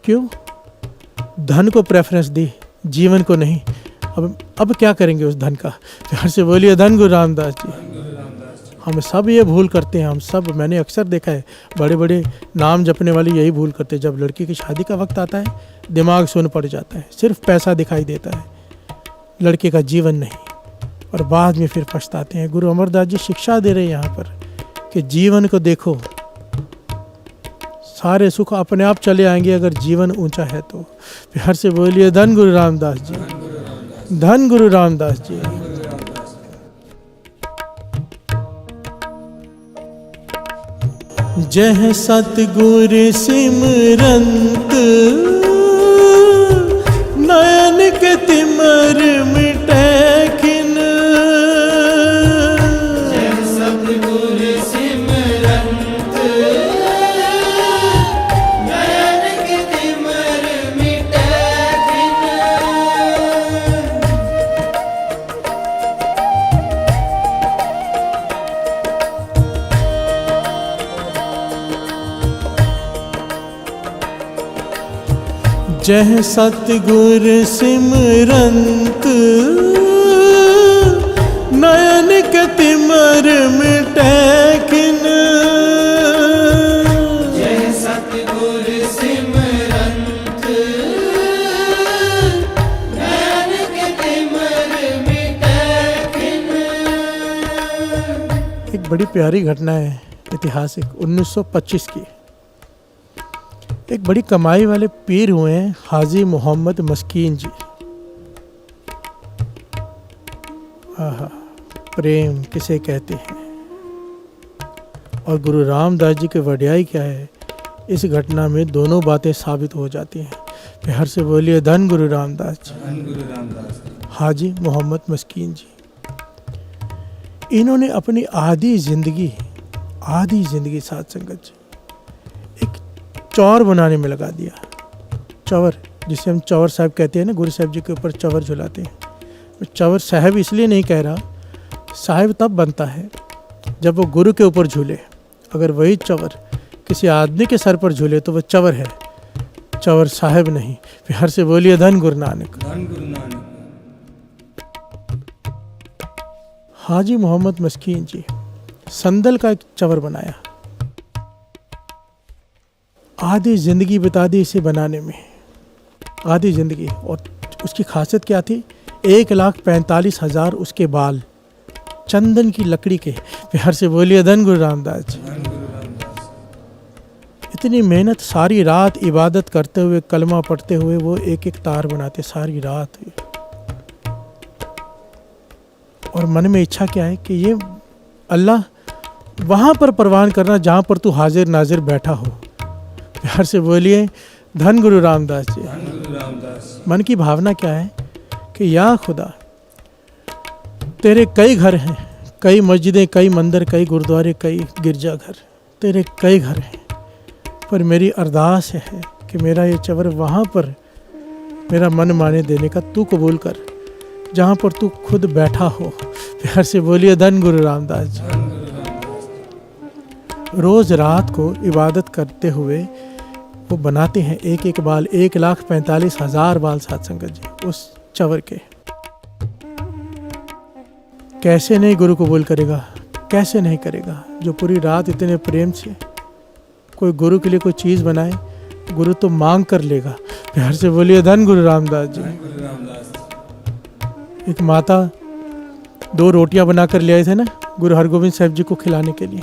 क्यों? धन को प्रेफरेंस दी, जीवन को नहीं। अब क्या करेंगे उस धन का? प्यार से बोलिए धन गुरु रामदास जी। हम सब ये भूल करते हैं, हम सब, मैंने अक्सर देखा है, बड़े बड़े नाम जपने वाले यही भूल करते हैं। जब लड़की की शादी का वक्त आता है, दिमाग सुन पड़ जाता है, सिर्फ पैसा दिखाई देता है, लड़के का जीवन नहीं, और बाद में फिर पछताते हैं। गुरु अमरदास जी शिक्षा दे रहे हैं यहाँ पर कि जीवन को देखो, सारे सुख अपने आप चले आएंगे अगर जीवन ऊंचा है तो। प्यार से बोलिए धन गुरु रामदास जी। धन गुरु रामदास जी। जह सतगुर सिमरंत, नयन के तिमर मिटै खिन। जय सतगुर सिमरंत, नयन के तिमर मिटै खिन। जह सतगुर सिमरंत, नयन के तिमर मिटै खिन। जय सतगुर सिमरंत, नयन के तिमर मिटै खिन। एक बड़ी प्यारी घटना है, ऐतिहासिक, 1925 की। एक बड़ी कमाई वाले पीर हुए हैं हाजी मोहम्मद मस्कीन जी। आहा, प्रेम किसे कहते हैं, और गुरु रामदास जी की वड्याई क्या है, इस घटना में दोनों बातें साबित हो जाती हैं। प्यार से बोलिए धन गुरु रामदास जी। धन गुरु रामदास जी। हाजी मोहम्मद मस्कीन जी, इन्होंने अपनी आधी जिंदगी साथ संगत जी एक चौर बनाने में लगा दिया। चवर, जिसे हम चौर साहब कहते हैं ना, गुरु साहब जी के ऊपर चवर झुलाते हैं। चवर साहब इसलिए नहीं कह रहा, साहब तब बनता है जब वो गुरु के ऊपर झूले। अगर वही चवर किसी आदमी के सर पर झूले तो वह चवर है, चवर साहब नहीं। प्यार से बोलिए धन गुरु नानक। धन गुरु नानक। हाजी मोहम्मद मस्कीन जी संदल का एक चवर बनाया, आधी जिंदगी बिता दी इसे बनाने में, आधी जिंदगी। और उसकी खासियत क्या थी, 1,45,000 उसके बाल चंदन की लकड़ी के। प्यार से बोलिए धन गुरु रामदास जी। धन गुरु रामदास। इतनी मेहनत, सारी रात इबादत करते हुए, कलमा पढ़ते हुए वो एक एक तार बनाते सारी रात। और मन में इच्छा क्या है कि ये अल्लाह वहाँ पर परवान करना जहाँ पर तू हाजिर नाजिर बैठा हो। प्यार से बोलिए धन गुरु रामदास जी। धन गुरु रामदास। मन की भावना क्या है कि या खुदा, तेरे कई घर हैं, कई मस्जिदें, कई मंदिर, कई गुरुद्वारे, कई गिरजाघर, तेरे कई घर हैं, पर मेरी अरदास है कि मेरा ये चवर वहाँ पर मेरा मन माने देने का तू कबूल कर, जहाँ पर तू खुद बैठा हो। प्यार से बोलिए धन गुरु रामदास जी। रोज रात को इबादत करते हुए वो बनाते हैं एक एक बाल, 1,45,000 बाल साध संगत जी उस चवर के। कैसे नहीं गुरु कबूल करेगा, कैसे नहीं करेगा। जो पूरी रात इतने प्रेम से कोई गुरु के लिए कोई चीज़ बनाए, गुरु तो मांग कर लेगा। प्यार से बोलिए धन गुरु रामदास जी। एक माता 2 रोटियां बनाकर ले आए थे ना गुरु हरगोविंद साहब जी को खिलाने के लिए,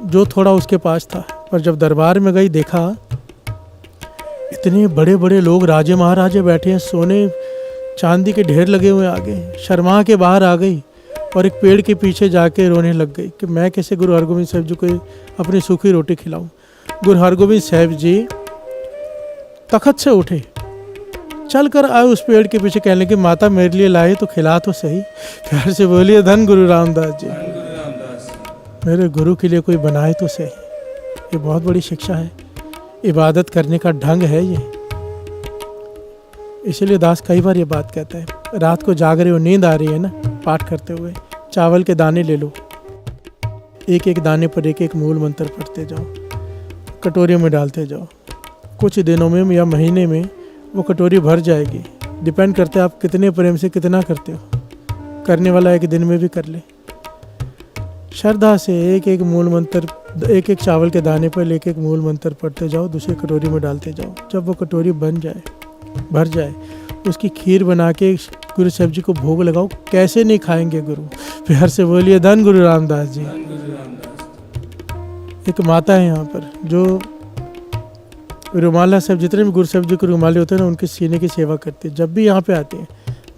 जो थोड़ा उसके पास था। पर जब दरबार में गई, देखा इतने बड़े बड़े लोग, राजे महाराजे बैठे हैं, सोने चांदी के ढेर लगे हुए आगे। शर्मा के बाहर आ गई और एक पेड़ के पीछे जाके रोने लग गई कि मैं कैसे गुरु हरगोविंद साहब जी को अपनी सूखी रोटी खिलाऊं। गुरु हरगोविंद साहब जी तखत से उठे, चल कर आए उस पेड़ के पीछे, कहने लगे माता मेरे लिए लाए तो खिला तो सही। प्यार से बोलिए धन गुरु रामदास जी। मेरे गुरु के लिए कोई बनाए तो सही। ये बहुत बड़ी शिक्षा है, इबादत करने का ढंग है ये। इसलिए दास कई बार ये बात कहता है, रात को जाग रहे हो, नींद आ रही है ना, पाठ करते हुए चावल के दाने ले लो, एक एक दाने पर एक एक मूल मंत्र पढ़ते जाओ, कटोरी में डालते जाओ। कुछ दिनों में या महीने में वो कटोरी भर जाएगी। डिपेंड करता है आप कितने प्रेम से कितना करते हो। करने वाला एक दिन में भी कर ले। श्रद्धा से एक एक मूल मंत्र, एक एक चावल के दाने पर एक एक मूल मंत्र पढ़ते जाओ, दूसरी कटोरी में डालते जाओ। जब वो कटोरी बन जाए, भर जाए, उसकी खीर बना के गुरु साहब जी को भोग लगाओ। कैसे नहीं खाएंगे गुरु। प्यार से बोलिए धन गुरु रामदास जी। एक माता है यहाँ पर जो रुमाला साहब, जितने भी गुरु साहब जी के रुमाले होते हैं ना, उनके सीने की सेवा करते हैं। जब भी यहाँ पे आते हैं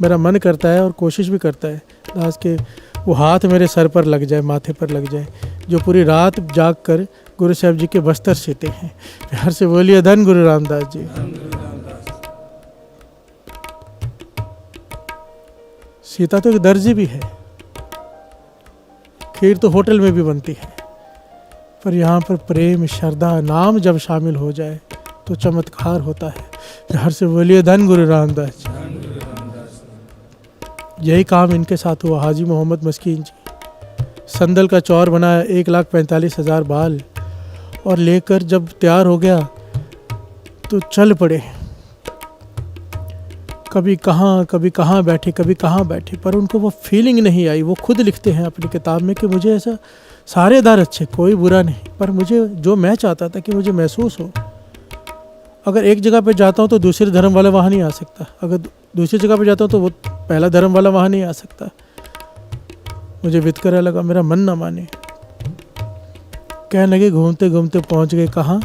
मेरा मन करता है और कोशिश भी करता है दास के वो हाथ मेरे सर पर लग जाए, माथे पर लग जाए, जो पूरी रात जाग कर गुरु साहब जी के बस्तर सीते हैं। प्यार से बोलिए धन गुरु रामदास जी। सीता तो एक दर्जी भी है, खीर तो होटल में भी बनती है, पर यहाँ पर प्रेम, श्रद्धा, नाम जब शामिल हो जाए तो चमत्कार होता है। प्यार से बोलिए धन गुरु रामदास जी। यही काम इनके साथ हुआ। हाजी मोहम्मद मस्कीन जी, संदल का चौर बनाया, 1,45,000 बाल, और लेकर जब तैयार हो गया तो चल पड़े। कभी कहाँ बैठे, कभी कहाँ बैठे, पर उनको वो फीलिंग नहीं आई। वो खुद लिखते हैं अपनी किताब में कि मुझे ऐसा, सारे दार अच्छे, कोई बुरा नहीं, पर मुझे जो मैं चाहता था कि मुझे महसूस हो। अगर एक जगह पे जाता हूँ तो दूसरे धर्म वाला वहाँ नहीं आ सकता, अगर दूसरी जगह पे जाता हूँ तो वो पहला धर्म वाला वहाँ नहीं आ सकता। मुझे वितकरा लगा, मेरा मन ना माने। कहने लगे, घूमते घूमते पहुँच गए कहाँ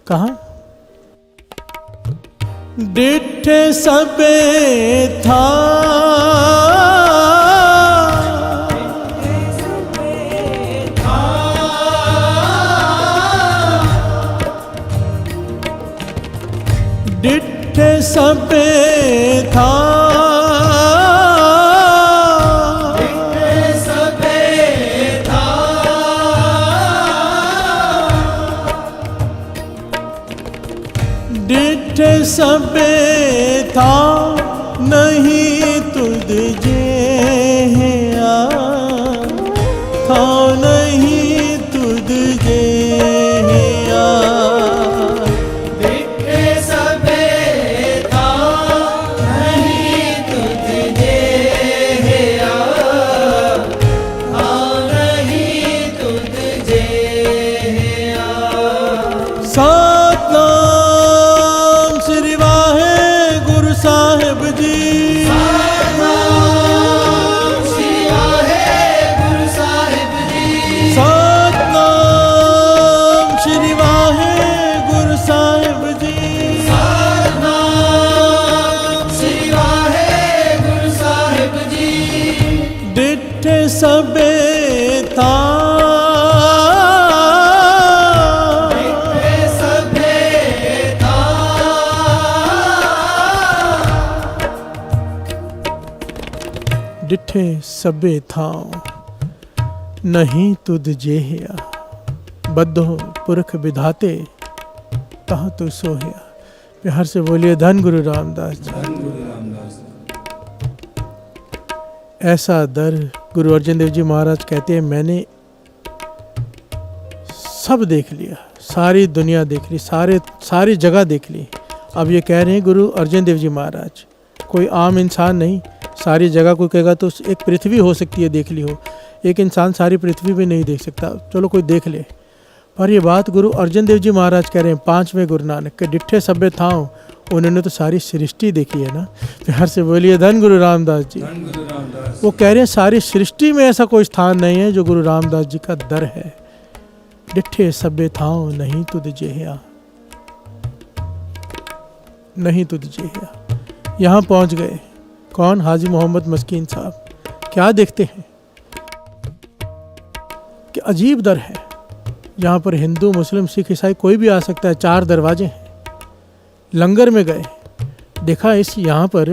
कहाँ। डिठे सबे था डिठे सबे था, डिठे सबे था, डिठे सबे था, नहीं तुझ जे था, नहीं तुझ जे सतनाम श्री वाहेगुरु साहिब जी। सतनाम श्री वाहेगुरु साहिब जी। सतनाम श्री वाहेगुरु साहिब जी। सतनाम श्री वाहेगुरु साहिब जी। डिठे सबे था, डिठे सबे थां, नहीं तुद जेहिया, बद्धो पुरख विधाते तह तु सोहिया। प्यार से बोलिए धन गुरु रामदास जी। धन गुरु रामदास। ऐसा दर गुरु अर्जन देव जी महाराज कहते हैं, मैंने सब देख लिया, सारी दुनिया देख ली, सारी जगह देख ली। अब ये कह रहे हैं गुरु अर्जन देव जी महाराज, कोई आम इंसान नहीं, सारी जगह कोई कहेगा तो एक पृथ्वी हो सकती है देख ली हो, एक इंसान सारी पृथ्वी भी नहीं देख सकता, चलो कोई देख ले। पर ये बात गुरु अर्जन देव जी महाराज कह रहे हैं, 5वें गुरु नानक के डिठे सभ्य थाओ, उन्होंने तो सारी सृष्टि देखी है ना। प्यार से बोलिए धन गुरु रामदास जी। धन गुरु रामदास। वो कह रहे हैं सारी सृष्टि में ऐसा कोई स्थान नहीं है जो गुरु रामदास जी का दर है। डिठे सभ्य थाओ नहीं तुद जेहा, नहीं तुद जेहा। यहाँ पहुँच गए। कौन? हाजी मोहम्मद मस्कीन साहब। क्या देखते हैं कि अजीब दर है, यहाँ पर हिंदू मुस्लिम सिख ईसाई कोई भी आ सकता है, 4 दरवाजे हैं। लंगर में गए, देखा इस यहाँ पर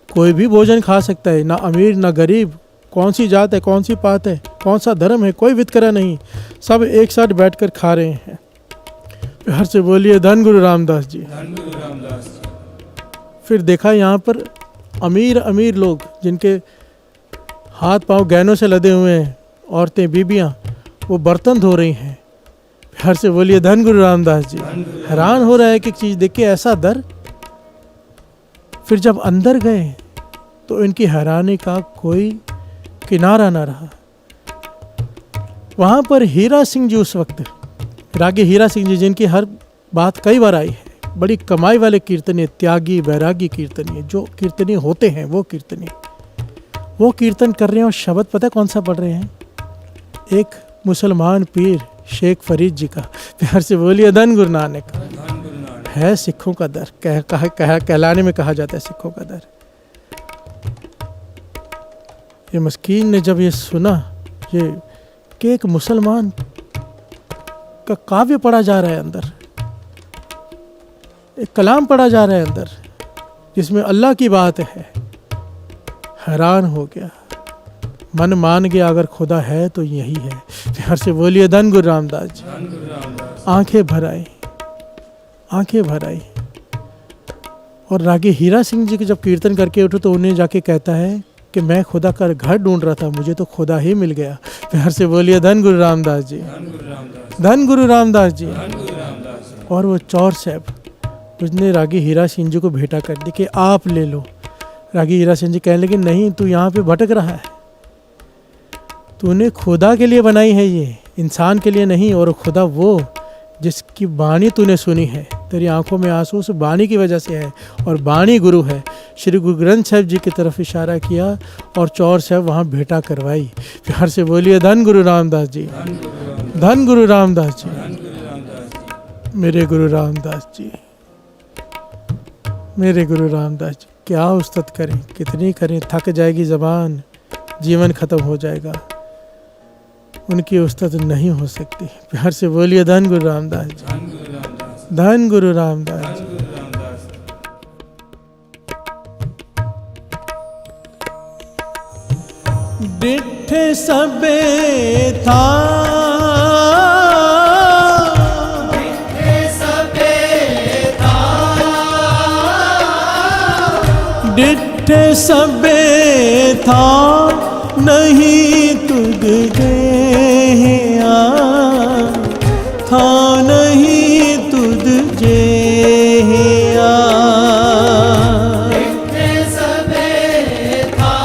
कोई भी भोजन खा सकता है, ना अमीर ना गरीब, कौन सी जात है, कौन सी पात है, कौन सा धर्म है, कोई वितकरा नहीं, सब एक साथ बैठकर खा रहे हैं। प्यार से बोलिए धन गुरु रामदास जी। धन गुरु रामदास। फिर देखा यहाँ पर अमीर अमीर लोग जिनके हाथ पांव गहनों से लदे हुए हैं, औरतें बीबियाँ, वो बर्तन धो रही हैं। प्यार से बोलिए धन गुरु रामदास जी। हैरान हो रहा है कि चीज़ देख के, ऐसा दर। फिर जब अंदर गए तो इनकी हैरानी का कोई किनारा ना रहा। वहाँ पर हीरा सिंह जी, उस वक्त रागी हीरा सिंह जी, जिनकी हर बात कई बार आई है, बड़ी कमाई वाले कीर्तनीय, त्यागी वैरागी कीर्तनीय, जो कीर्तनीय होते हैं वो कीर्तनीय, वो कीर्तन कर रहे हैं। और शब्द पता है कौन सा पढ़ रहे हैं? एक मुसलमान पीर शेख फरीद जी का। प्यार से बोलिए धन गुरु नानक। है सिखों का दर, कहलाने में कहा जाता है सिखों का दर। ये मस्कीन ने जब ये सुना ये कि एक मुसलमान का काव्य पढ़ा जा रहा है अंदर, एक कलाम पढ़ा जा रहा है अंदर जिसमें अल्लाह की बात है, हैरान हो गया, मन मान गया अगर खुदा है तो यही है। प्यार से बोलिए धन गुरु रामदास जी। आंखें भर आई, आंखें भर आई। और रागी हीरा सिंह जी के जब कीर्तन करके उठे तो उन्हें जाके कहता है कि मैं खुदा का घर ढूंढ रहा था, मुझे तो खुदा ही मिल गया। प्यार से बोलिए धन गुरु रामदास जी। धन गुरु रामदास जी। और वो चौर साहब, उसने रागी हीरा सिंह जी को भेंटा कर दी कि आप ले लो। रागी हीरा सिंह जी कहने लगे, नहीं, तू यहाँ पे भटक रहा है, तूने खुदा के लिए बनाई है, ये इंसान के लिए नहीं। और खुदा वो जिसकी बाणी तूने सुनी है, तेरी आंखों में आंसू उस बाणी की वजह से है, और बाणी गुरु है। श्री गुरु ग्रंथ साहिब जी की तरफ इशारा किया और चौर साहब वहाँ भेंटा करवाई। प्यार से बोलिए धन गुरु रामदास जी। धन गुरु रामदास जी। मेरे गुरु रामदास जी, मेरे गुरु रामदास जी। क्या उस्तत करें, कितनी करें, थक जाएगी ज़बान, जीवन खत्म हो जाएगा, उनकी उस्तत नहीं हो सकती। प्यार से बोलिए धन गुरु रामदास जी। धन गुरु रामदास जी। डिठे सबे था, डिठे सबे था नहीं तुद जेहा, था नहीं तुद जेहा। डिठे सबे था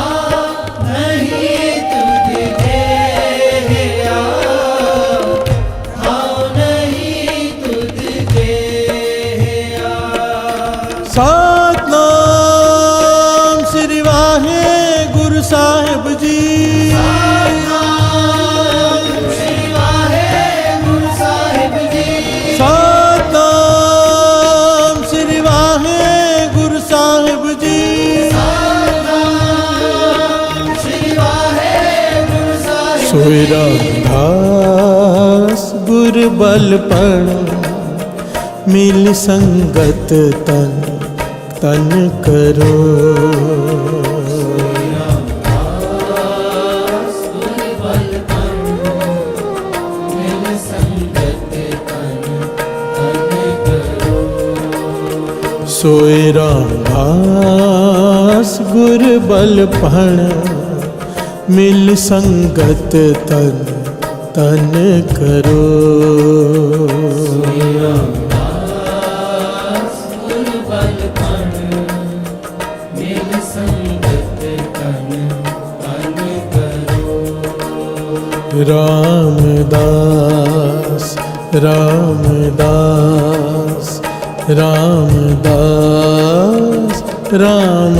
नहीं तुद जेहा, था नहीं तुद जेहा। सतनाम श्री वाहे गुरु साहिब जी। सोई रामदास गुर बल पण, मिल संगत तन तन करो। सोए रामदास गुर बल पण, मिल संगत तन तन करो। रामदास रामदास रामदास रामदास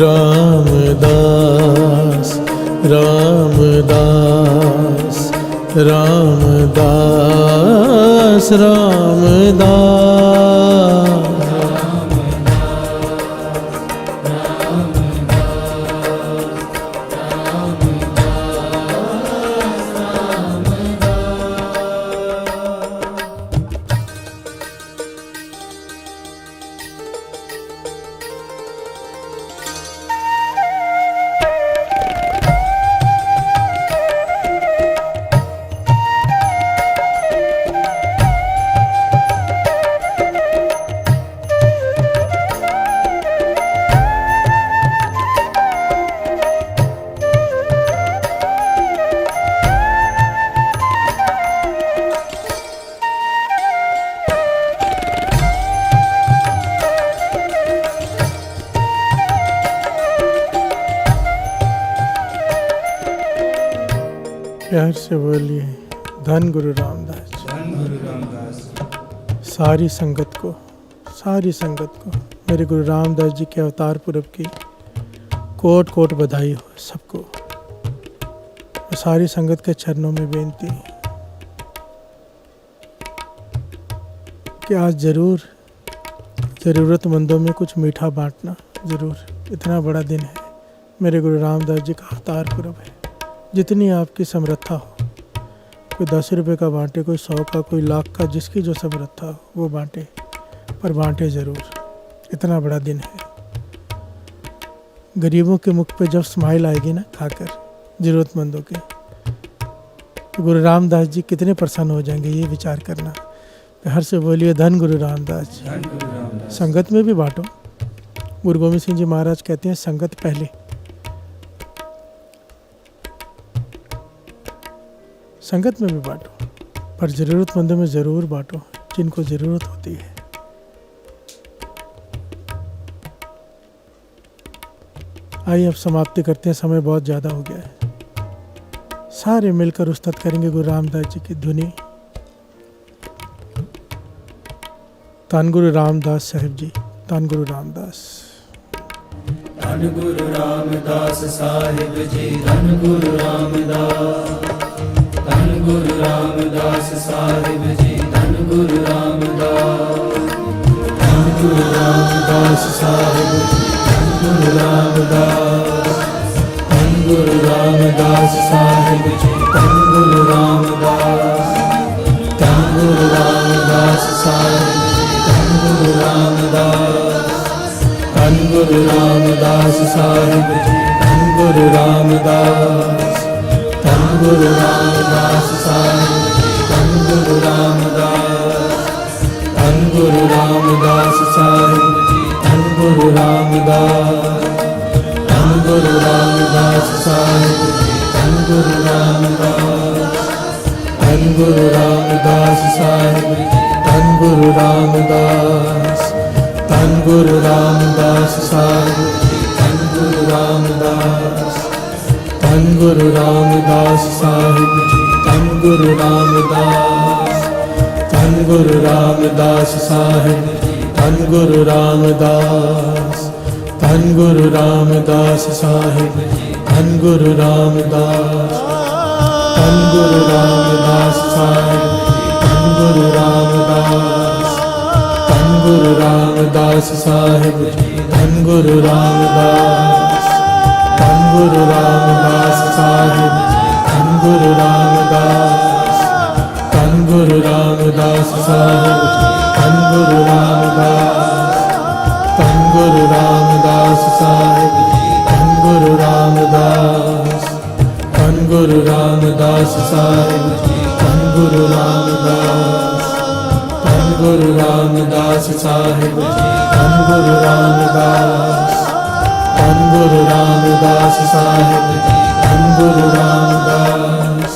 रामदास रामदास रामदास रामदास प्यार से बोलिए धन गुरु रामदास जी। धन गुरु रामदास। सारी संगत को मेरे गुरु रामदास जी के अवतार पुरब की कोट कोट बधाई हो सबको। सारी संगत के चरणों में बेनती कि आज जरूर ज़रूरतमंदों में कुछ मीठा बांटना ज़रूर। इतना बड़ा दिन है, मेरे गुरु रामदास जी का अवतार पुरब है। जितनी आपकी समर्था हो, कोई 10 रुपये का बांटे, कोई 100 का, कोई लाख का, जिसकी जो समर्था हो वो बांटे, पर बांटे ज़रूर। इतना बड़ा दिन है। गरीबों के मुख पे जब स्माइल आएगी ना खाकर, ज़रूरतमंदों के, तो गुरु रामदास जी कितने प्रसन्न हो जाएंगे, ये विचार करना। हर से बोलिए धन गुरु रामदास जी। धन गुरु रामदास। संगत में भी बांटो। गुरु गोविंद सिंह जी महाराज कहते हैं संगत पहले। संगत में भी बांटो, पर ज़रूरतमंदों में ज़रूर बांटो, जिनको ज़रूरत होती है। आइए अब समाप्ति करते हैं, समय बहुत ज़्यादा हो गया है। सारे मिलकर उस्तत करेंगे गुरु रामदास जी की धुनी। धन गुरु रामदास साहिब जी, धन गुरु रामदास। धन गुरु रामदास साहिब जी, धन गुरु रामदास। धन गुरु रामदास साहिब जी, धन गुरु रामदास। धन गुरु रामदास साहिब जी, धन गुरु रामदास। धन गुरु रामदास साहिब जी, धन गुरु रामदास। धन गुरु रामदास साहिब जी, धन गुरु रामदास। धन गुरु रामदास साहिब जी, धन गुरु रामदास। धन गुरु रामदास साहिब जी, धन गुरु रामदास। धन गुरु रामदास साहिब जी, धन गुरु रामदास। धन गुरु रामदास साहिब जी, धन गुरु रामदास। धन गुरु रामदास साहिब जी, धन गुरु रामदास। धन गुरु रामदास साहिब जी, धन गुरु रामदास। धन गुरु रामदास साहिब जी, धन गुरु रामदास। धन गुरु रामदास साहिब जी, धन गुरु रामदास। धन गुरु रामदास साहिब जी, धन गुरु रामदास। धन गुरु रामदास साहिब जी, धन गुरु रामदास। धन गुरु रामदास साहिब जी, धन गुरु रामदास। धन गुरु रामदास साहिब जी, धन गुरु रामदास। धन गुरु रामदास साहिब जी, धन गुरु रामदास। धन गुरु रामदास साहिब जी धन गुरु रामदास धन गुरु रामदास साहिब जी धन गुरु रामदास धन गुरु रामदास साहिब जी धन गुरु रामदास धन गुरु रामदास साहिब जी धन गुरु रामदास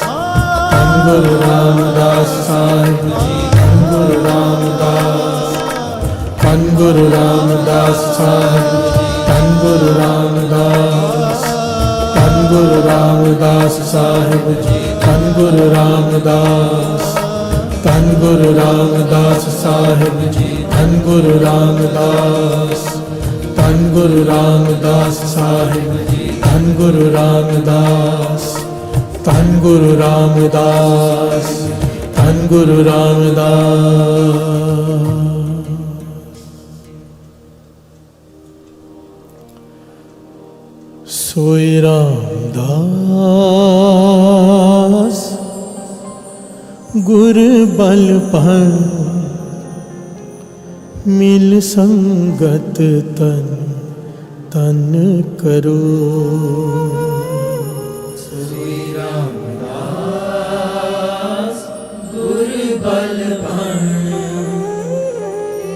धन गुरु रामदास साहिब जी धन गुरु रामदास धन गुरु रामदास साहिब जी धन गुरु रामदास धन गुरु रामदास साहिब जी धन गुरु रामदास धन गुरु रामदास साहिब जी धन गुरु रामदास धन गुरु रामदास साहिब जी धन गुरु रामदास धन गुरु रामदास धन गुरु रामदास। सोई रामदास गुर बल पर मिल संगत तन तन करो। सोई रामदास गुर बल पर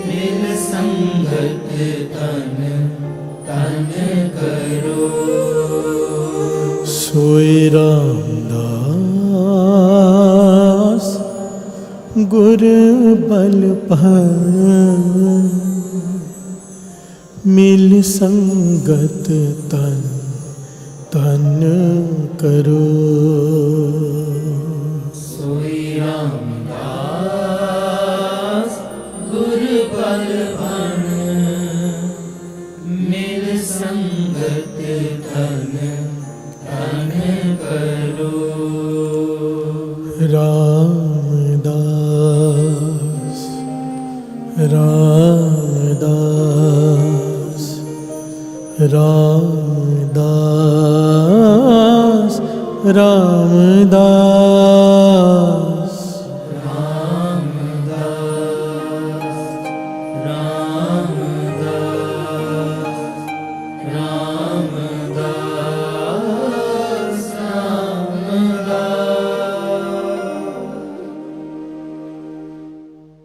मिल संगत तन तन करो। सोई रामदास गुर बल पर मिल संगत तन तन करो। सोई रामदास गुर बल पर मिल संगत तन तन करो। रामदास रामदास रामदास रामदास